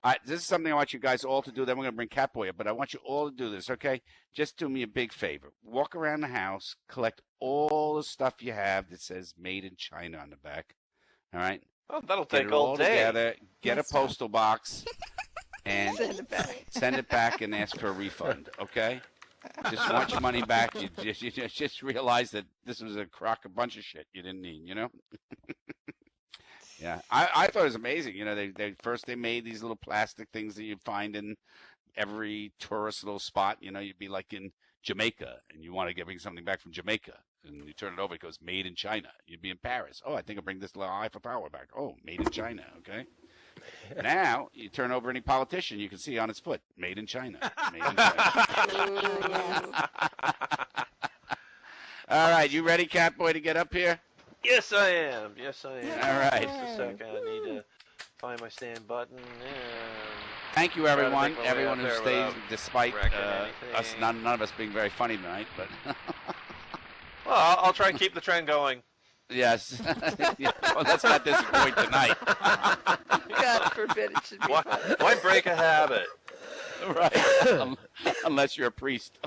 All right, this is something I want you guys all to do. Then we're going to bring Catboy up, but I want you all to do this, okay? Just do me a big favor. Walk around the house, collect all the stuff you have that says Made in China on the back, all right? Oh, that'll Get take it all all day. together, get a postal box, and Send it back. And ask for a refund, okay? Just want your money back. You just realize that this was a bunch of shit you didn't need, you know? Yeah, I thought it was amazing. You know, they made these little plastic things that you'd find in every tourist little spot. You know, you'd be like in Jamaica, and you want to bring something back from Jamaica, and you turn it over, it goes Made in China. You'd be in Paris. Oh, I think I'll bring this little Eiffel Tower back. Oh, Made in China. Okay. Now you turn over any politician, you can see on his foot, Made in China. Made in China. All right, you ready, Catboy, to get up here? Yes, I am. Yes, I am. All right. Just a second. I need to find my stand button. And thank you, everyone. Everyone who stays, despite us, none of us being very funny tonight. But well, I'll try and keep the trend going. Yes. Yeah, well, let's not disappoint tonight. God forbid it should be fun. Why break a habit? Right. Unless you're a priest.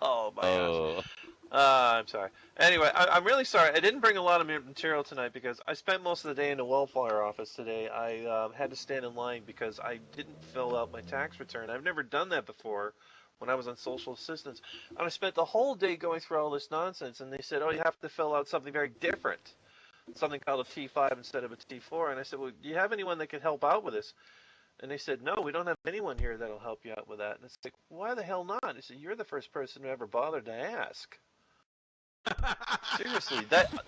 Oh, my gosh. I'm sorry. Anyway, I'm really sorry. I didn't bring a lot of material tonight because I spent most of the day in the welfare office today. I had to stand in line because I didn't fill out my tax return. I've never done that before when I was on social assistance. And I spent the whole day going through all this nonsense, and they said, oh, you have to fill out something very different, something called a T5 instead of a T4. And I said, well, do you have anyone that can help out with this? And they said, no, we don't have anyone here that'll help you out with that. And it's like, why the hell not? I said, you're the first person who ever bothered to ask. Seriously,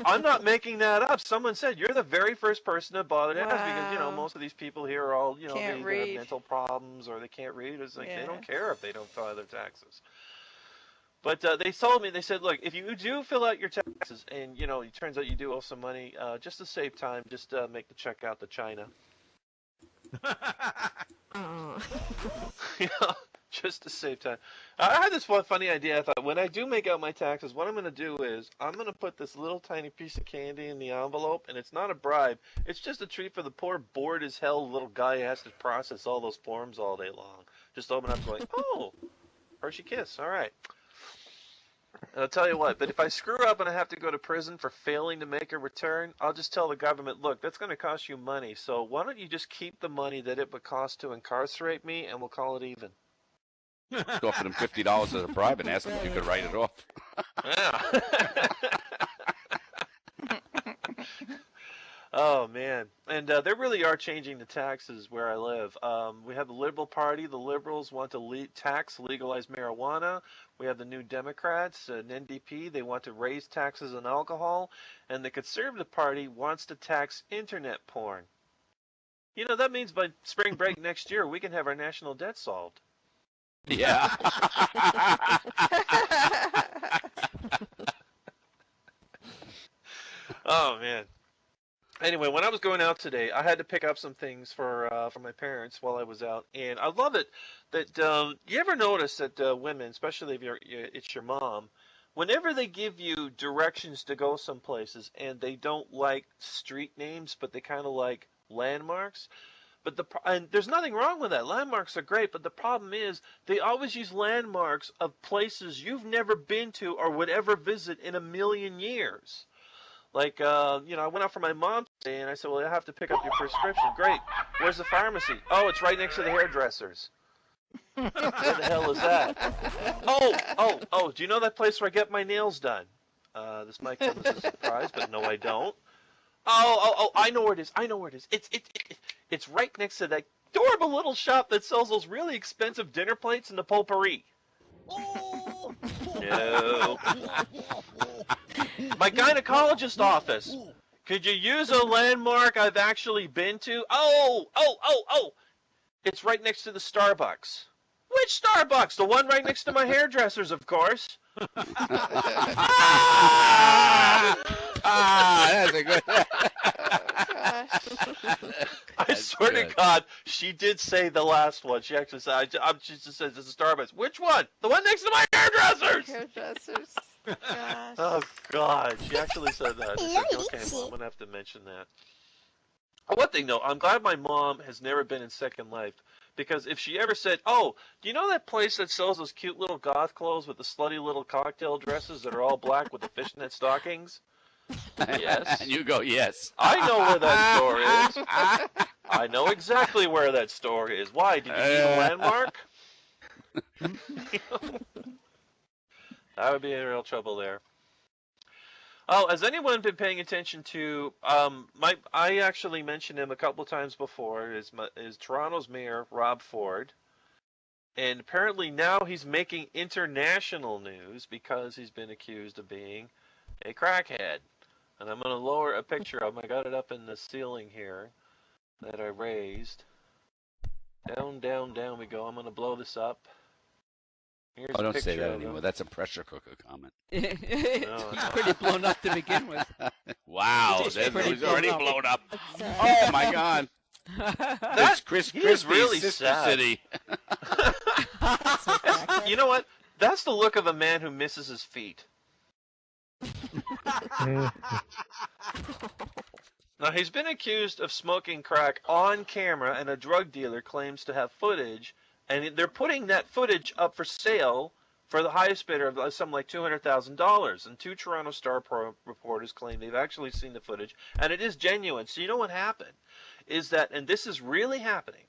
I'm not making that up. Someone said, you're the very first person to bother to ask because, you know, most of these people here are all, you know, they have mental problems or they can't read. It's like they don't care if they don't file their taxes. But they told me, they said, look, if you do fill out your taxes and, you know, it turns out you do owe some money, just to save time, just make the check out to China. You know, just to save time. I had this one funny idea. I thought, when I do make out my taxes, what I'm going to do is I'm going to put this little tiny piece of candy in the envelope, and it's not a bribe. It's just a treat for the poor, bored as hell little guy who has to process all those forms all day long. Just open up going, oh, Hershey Kiss, all right. And I'll tell you what, but if I screw up and I have to go to prison for failing to make a return, I'll just tell the government, look, that's going to cost you money, so why don't you just keep the money that it would cost to incarcerate me, and we'll call it even. Offer them $50 as a bribe and ask them if you could write it off. Yeah. Oh, man. And they really are changing the taxes where I live. We have the Liberal Party. The Liberals want to legalize marijuana. We have the New Democrats, an NDP. They want to raise taxes on alcohol. And the Conservative Party wants to tax internet porn. You know, that means by spring break next year, we can have our national debt solved. Yeah. Oh, man. Anyway, when I was going out today, I had to pick up some things for my parents while I was out, and I love it that you ever notice that women, especially if it's your mom, whenever they give you directions to go some places and they don't like street names, but they kind of like landmarks. And there's nothing wrong with that. Landmarks are great, but the problem is they always use landmarks of places you've never been to or would ever visit in a million years. Like, I went out for my mom today, and I said, well, I have to pick up your prescription. Great. Where's the pharmacy? Oh, it's right next to the hairdressers. Where the hell is that? Oh, do you know that place where I get my nails done? This might come as a surprise, but no, I don't. Oh, I know where it is. It's right next to that adorable little shop that sells those really expensive dinner plates and the potpourri. Oh. No. My gynecologist office. Could you use a landmark I've actually been to? Oh. It's right next to the Starbucks. Which Starbucks? The one right next to my hairdressers, of course. That's a good. I swear to God, she did say the last one. She actually said, she just says, this is Starbucks. Which one? The one next to my hairdressers! Hairdressers. Gosh. Oh, God. She actually said that. I said, okay, Mom, I'm going to have to mention that. One thing, though, I'm glad my mom has never been in Second Life. Because if she ever said, oh, do you know that place that sells those cute little goth clothes with the slutty little cocktail dresses that are all black with the fishnet stockings? Yes. And you go, yes. I know where that store is. I know exactly where that store is. Why? Did you need a landmark? That would be in real trouble there. Oh, has anyone been paying attention to, I actually mentioned him a couple of times before, is Toronto's mayor, Rob Ford. And apparently now he's making international news because he's been accused of being a crackhead. And I'm going to lower a picture of him. I got it up in the ceiling here that I raised. Down we go. I'm going to blow this up. Here's don't say that anymore. That's a pressure cooker comment. He's pretty blown up to begin with. Wow, he's already blown up. Oh my God. That's Crispy's really sister sad. city. You know what? That's the look of a man who misses his feet. Now, he's been accused of smoking crack on camera, and a drug dealer claims to have footage, and they're putting that footage up for sale for the highest bidder of something like $200,000. And two Toronto Star reporters claim they've actually seen the footage, and it is genuine. So you know what happened is that, and this is really happening,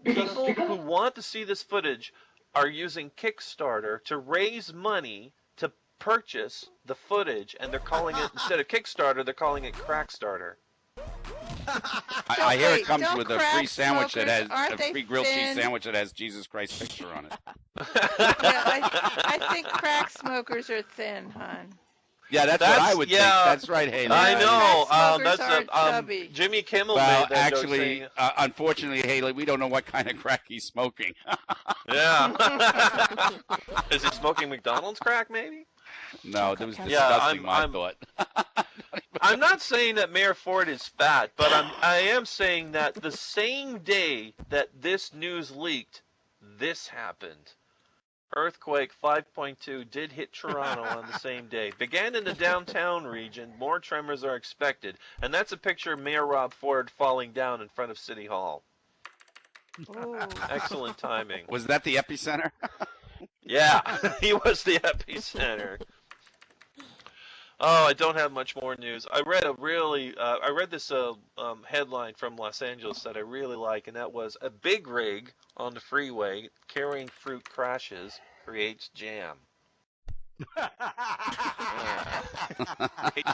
people who want to see this footage are using Kickstarter to raise money to purchase the footage, and they're calling it, instead of Kickstarter, they're calling it Crackstarter. I hear it comes with a free sandwich that has aren't a free grilled cheese thin? sandwich that has Jesus Christ picture on it. Yeah, I think crack smokers are thin, hon. Yeah, that's what I would think. That's right, Haley. I know. Crack smokers are chubby. Jimmy Kimmel Well, made that joke actually, saying, unfortunately, Haley, we don't know what kind of crack he's smoking. yeah. Is he smoking McDonald's crack, maybe? No, that was disgusting, my thought. I'm not saying that Mayor Ford is fat, but I am saying that the same day that this news leaked, this happened. Earthquake 5.2 did hit Toronto on the same day. Began in the downtown region. More tremors are expected. And that's a picture of Mayor Rob Ford falling down in front of City Hall. Ooh. Excellent timing. Was that the epicenter? Yeah, he was the epicenter. Oh, I don't have much more news. I read this headline from Los Angeles that I really like, and that was a big rig on the freeway carrying fruit crashes, creates jam.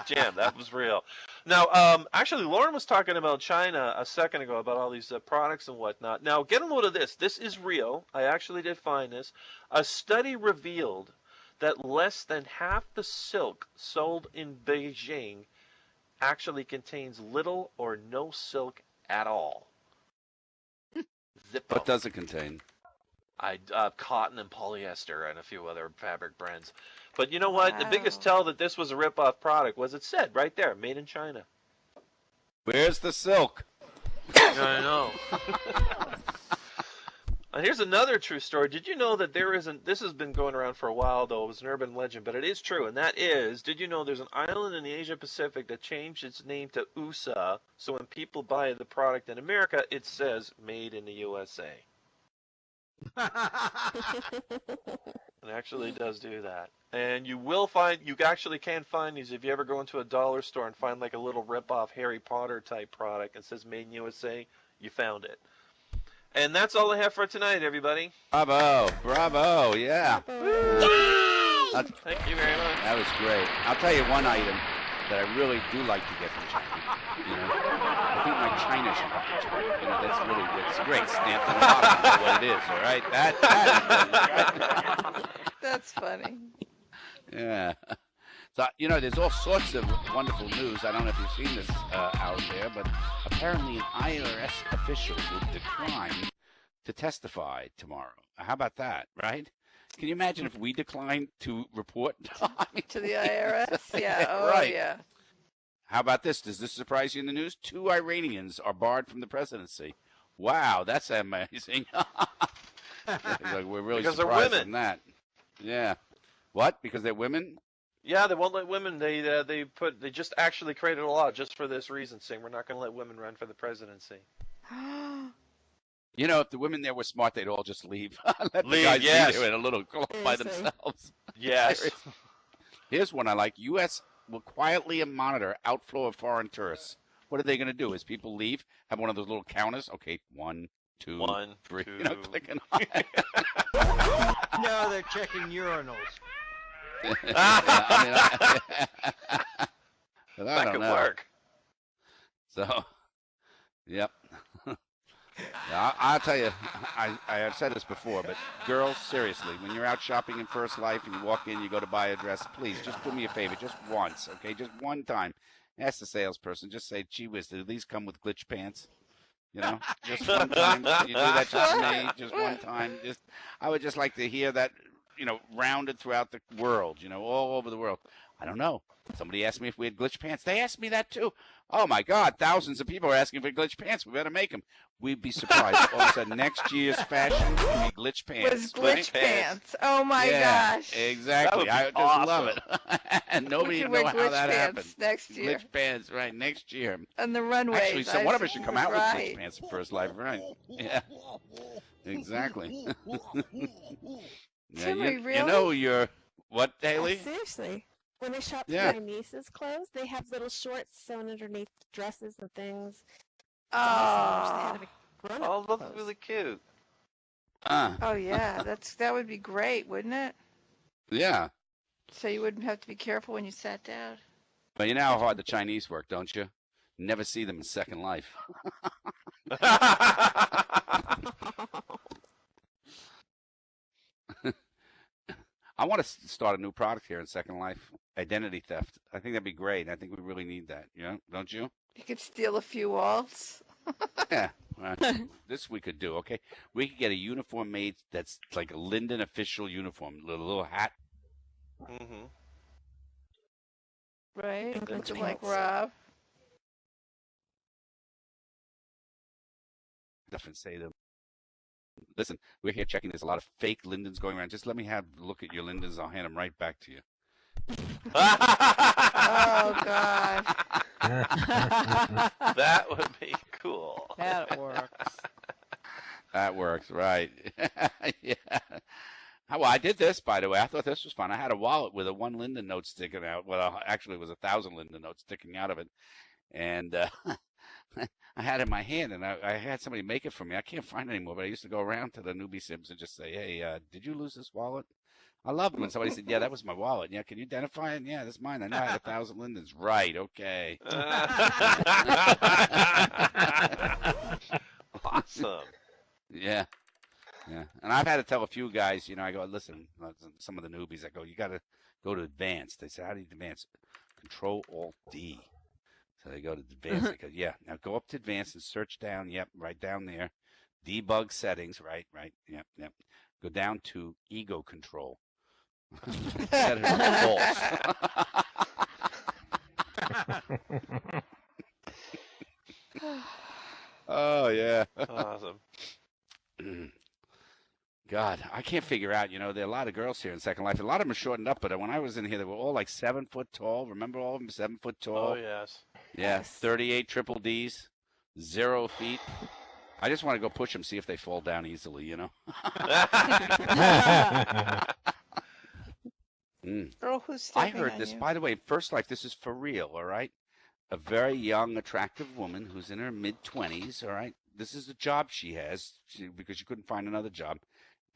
Jam, that was real. Now, actually, Lauren was talking about China a second ago about all these products and whatnot. Now, get a load of this. This is real. I actually did find this. A study revealed that less than half the silk sold in Beijing actually contains little or no silk at all. Zippo. What does it contain? Cotton and polyester and a few other fabric brands. But you know what? Wow. The biggest tell that this was a rip-off product was it said right there, made in China. Where's the silk? I know. Here's another true story. Did you know that this has been going around for a while, though. It was an urban legend, but it is true. And that is, did you know there's an island in the Asia Pacific that changed its name to USA, so when people buy the product in America, it says made in the USA. It actually does do that. And you actually can find these if you ever go into a dollar store and find like a little rip-off Harry Potter type product that says made in USA, you found it. And that's all I have for tonight, everybody. Bravo, bravo, yeah. Thank you very much. That was great. I'll tell you one item that I really do like to get from China. You know, I think my China should go from China. You know, it's great. Stamped on the bottom is what it is, all right? That is right? That's funny. Yeah. So, you know, there's all sorts of wonderful news. I don't know if you've seen this out there, but apparently an IRS official will decline to testify tomorrow. How about that, right? Can you imagine if we declined to report? To the IRS? Yeah. Oh, right. Yeah. How about this? Does this surprise you in the news? 2 Iranians are barred from the presidency. Wow, that's amazing. Like, we're really because surprised they're women. in that. Yeah. What? Because they're women? Yeah, they won't let women. They just actually created a law just for this reason, saying we're not going to let women run for the presidency. You know, if the women there were smart, they'd all just leave. Let Leave, the guys yes. be there in a little club by themselves. Yes. Here's one I like. U.S. will quietly monitor outflow of foreign tourists. What are they going to do? As people leave, have one of those little counters? Okay, 1, 2, 3. 2. You know, clicking on it. No, they're checking urinals. I That don't could know. work. So, yep. I'll tell you, I have said this before, but girls, seriously, when you're out shopping in First Life and you walk in, you go to buy a dress, please, just do me a favor, just once, okay? Just one time. Ask the salesperson, just say, gee whiz, did these come with glitch pants? You know, just one time. Can you do that just for me? Just one time. I would just like to hear that, you know, rounded throughout the world, you know, all over the world. I don't know. Somebody asked me if we had glitch pants. They asked me that too. Oh my God, thousands of people are asking for glitch pants. We better make them. We'd be surprised. All of a sudden, next year's fashion would be glitch pants. Was glitch pants. Oh my gosh. Exactly. I just love it. And nobody can know wear how glitch that pants happened. next year. Glitch pants, right, next year. On the runways. Actually, so one of us should come out with glitch right. pants in First Life, right? Yeah. Exactly. Yeah, you know you're what, Haley? Seriously. When I shop Yeah. for my niece's clothes, they have little shorts sewn underneath dresses and things. Oh. Oh, that's really cute. Oh yeah, that would be great, wouldn't it? Yeah. So you wouldn't have to be careful when you sat down. But you know how hard the Chinese work, don't you? Never see them in Second Life. I want to start a new product here in Second Life, identity theft. I think that'd be great. I think we really need that, you know, don't you? You could steal a few walls. Yeah. This we could do, okay? We could get a uniform made that's like a Linden official uniform, little hat. Mm-hmm. Right? Glitch Looking like pants. Rob. Stuff say them. Listen, we're here checking. There's a lot of fake Lindens going around. Just let me have a look at your Lindens. I'll hand them right back to you. Oh, God. That would be cool. That works. That works, right. Yeah. Well, I did this, by the way. I thought this was fun. I had a wallet with a 1 Linden note sticking out. Well, actually, it was 1,000 Linden notes sticking out of it. And I had it in my hand, and I had somebody make it for me. I can't find it anymore, but I used to go around to the newbie Sims and just say, hey, did you lose this wallet? I loved when somebody said, yeah, that was my wallet. Yeah, can you identify it? Yeah, that's mine. I know I had 1,000 Lindens. Right, okay. Awesome. Yeah. Yeah. And I've had to tell a few guys, you know, I go, listen, some of the newbies, I go, you got to go to advanced. They say, how do you advance? Control-Alt-D. So they go to advanced. They go, yeah, now go up to advanced and search down. Yep, right down there. Debug settings. Right. Yep. Go down to ego control. Set it on false. Oh, yeah. Awesome. God, I can't figure out. There are a lot of girls here in Second Life. A lot of them are shortened up, but when I was in here, they were all like 7 foot tall. Remember all of them 7 foot tall? Oh, yes. Yeah, 38 triple Ds, 0 feet. I just want to go push them, see if they fall down easily, Girl, who's I stepping heard on this, you? by the way, First Life, this is for real, all right? A very young, attractive woman who's in her mid-20s, all right? This is the job she has because she couldn't find another job.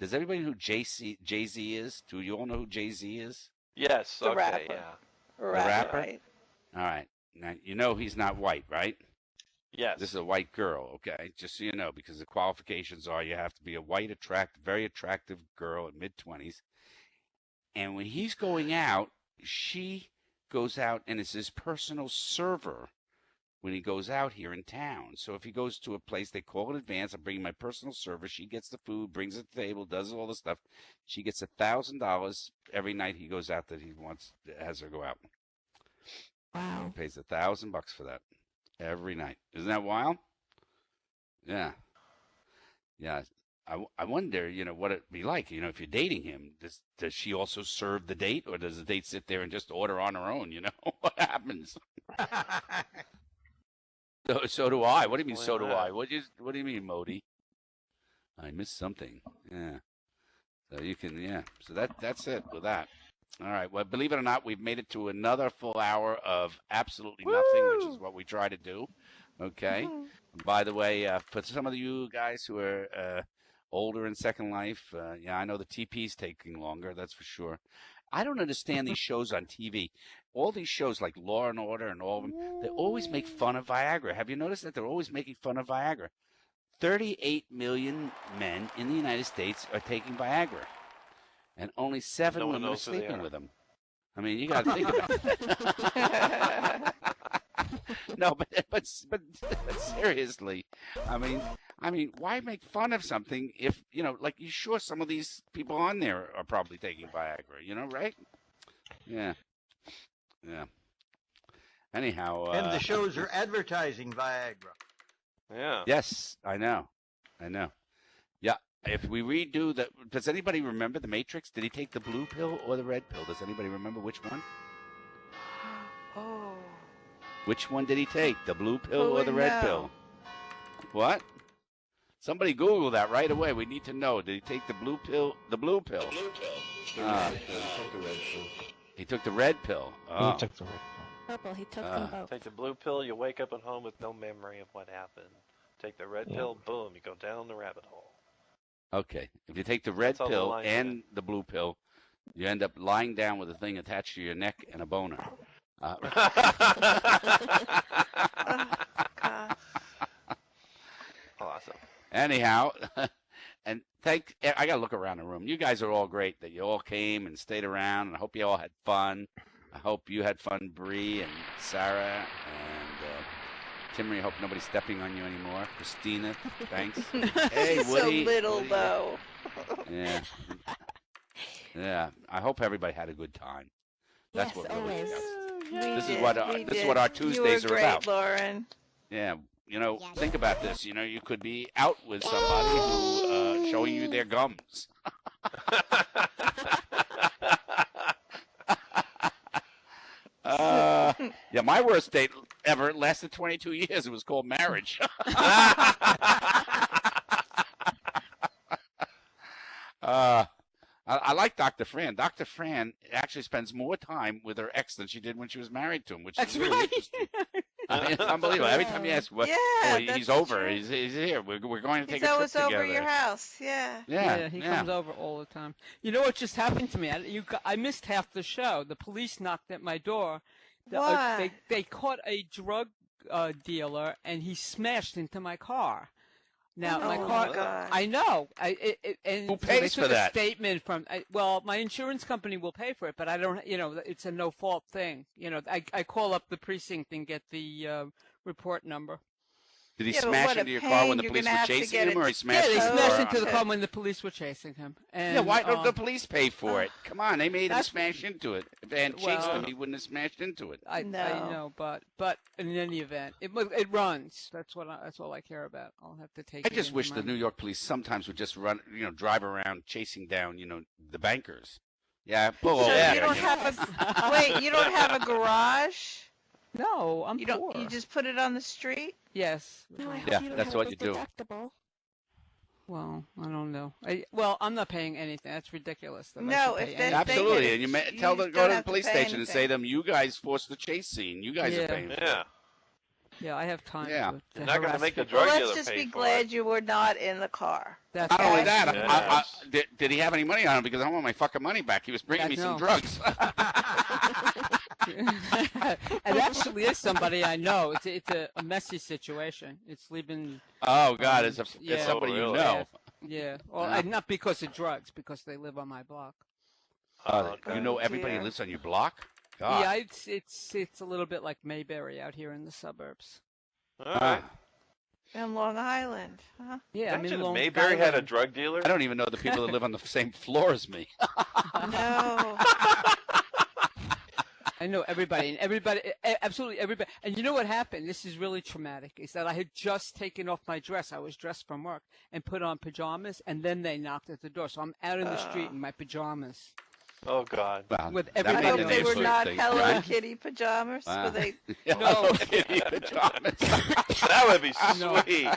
Does everybody know who Jay-Z is? Do you all know who Jay-Z is? Yes, The okay, rapper. yeah. The rapper? Right? All right. Now, you know he's not white, right? Yes. This is a white girl, okay? Just so you know, because the qualifications are you have to be a white, very attractive girl in mid-20s. And when he's going out, she goes out and is his personal server when he goes out here in town. So if he goes to a place, they call in advance, I'm bringing my personal server. She gets the food, brings it to the table, does all the stuff. She gets $1,000 every night he goes out that he has her go out. Wow. He pays $1,000 for that every night. Isn't that wild? Yeah. Yeah. I wonder, what it'd be like, if you're dating him. Does she also serve the date, or does the date sit there and just order on her own? What happens? So do I. What do you mean? So do I. What do you mean, Modi? I missed something. Yeah. So you can. Yeah. So that's it with that. All right. Well, believe it or not, we've made it to another full hour of absolutely nothing, which is what we try to do. Okay. By the way, for some of you guys who are older in Second Life, I know the TP's taking longer. That's for sure. I don't understand these shows on TV. All these shows like Law and Order and all of them, they always make fun of Viagra. Have you noticed that they're always making fun of Viagra? 38 million men in the United States are taking Viagra, and only 7 women are sleeping with them. I mean, you got to think about it. No, but seriously, I mean, why make fun of something if like you sure some of these people on there are probably taking Viagra, right? Yeah. Anyhow, and the shows are advertising Viagra. Yeah. Yes, I know. Yeah. If we redo does anybody remember the Matrix? Did he take the blue pill or the red pill? Does anybody remember which one? Oh. Which one did he take? The blue pill or the red pill? What? Somebody Google that right away. We need to know. Did he take the blue pill? The blue pill. He took the red pill. He took the red pill. Oh. He took the red pill. Purple, he took them both. Take the blue pill, you wake up at home with no memory of what happened. Take the red pill, boom, you go down the rabbit hole. Okay. If you take the red pill and the blue pill, you end up lying down with a thing attached to your neck and a boner. Awesome. Anyhow, and I got to look around the room. You guys are all great that you all came and stayed around, and I hope you all had fun. I hope you had fun, Bree and Sarah and Timmy. I hope nobody's stepping on you anymore. Christina, thanks. Hey, Woody. So little, Woody, though. Yeah. Yeah. I hope everybody had a good time. That's what really always. counts. This is what our Tuesdays you were are about. great, Lauren. Yeah, think about this. You could be out with somebody who showing you their gums. Yeah, my worst date ever lasted 22 years. It was called marriage. I like Dr. Fran. Dr. Fran actually spends more time with her ex than she did when she was married to him, which is really interesting. I mean, it's unbelievable. Every time you ask, he's over. He's here. We're going to take a trip always together. over your house. Yeah. Yeah, he comes over all the time. You know what just happened to me? I missed half the show. The police knocked at my door. Why? They caught a drug dealer, and he smashed into my car. Now my car. God. I know. Who pays so for that? A statement from. My insurance company will pay for it, but I don't. It's a no fault thing. I call up the precinct and get the report number. Did he Yeah, but smash what a into your car when the pain. You're police gonna were have to chasing get him, it or he smashed Yeah, they his smashed car? into the car when the police were chasing him. And, Yeah, why don't the police pay for it? Come on, they made him that's- smash into it. If they hadn't chased him, he wouldn't have smashed into it. I know, but in any event, it runs. That's all I care about. I'll have to take. I just wish the New York police sometimes would just drive around chasing down, the bankers. Yeah, pull over. So you don't have wait, you don't have a garage? No, I'm poor. You just put it on the street? Yes. No, I hope Yeah, you don't that's have what a you big do. deductible. Well, I don't know. I'm not paying anything. That's ridiculous. That No, I should if pay they- anything. Absolutely, and you tell them just go don't to the have to police pay station and say anything. to them, you guys forced the chase scene. You guys Yeah. are paying. For it. Yeah. Yeah, I have time. Yeah. to You're not going to harass make the people. drug Well, dealer let's just pay be for glad it. you were not in the car. That's Not only that, Yes. did he have any money on him? Because I want my fucking money back. He was bringing me some No. drugs. It actually is somebody I know. It's a messy situation. It's leaving. Oh God, it's yeah. somebody Oh, you really? know. Yeah. Well, Yeah. not because of drugs, because they live on my block. You know everybody dear. lives on your block. God. Yeah, it's a little bit like Mayberry out here in the suburbs. All right. In Long Island, huh? Yeah, I'm Imagine in if Long Mayberry had a Island. drug dealer. I don't even know the people that live on the same floor as me. No. I know everybody, and absolutely everybody. And you know what happened? This is really traumatic. Is that I had just taken off my dress. I was dressed from work and put on pajamas, and then they knocked at the door. So I'm out in the street in my pajamas. Oh God. Well, With that I everybody made hope the else. they neighborhood were not think, Hello right? Kitty pajamas. Wow. Were they? Hello Kitty pajamas. That would be No. sweet.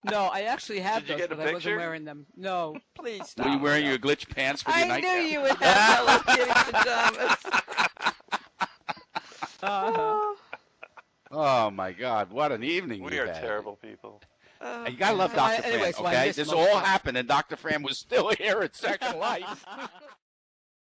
No, I actually had Did you those, get a but I wasn't picture? wearing them. No, please stop. Were you wearing your glitch pants with your I knew nightgown? you would have Hello Kitty pajamas. Uh-huh. Oh my God, what an evening We you are had. terrible people. Oh, You gotta love So Dr. anyway, Fran, so I okay? missed This most all of it. happened, and Dr. Fran was still here at Second Life.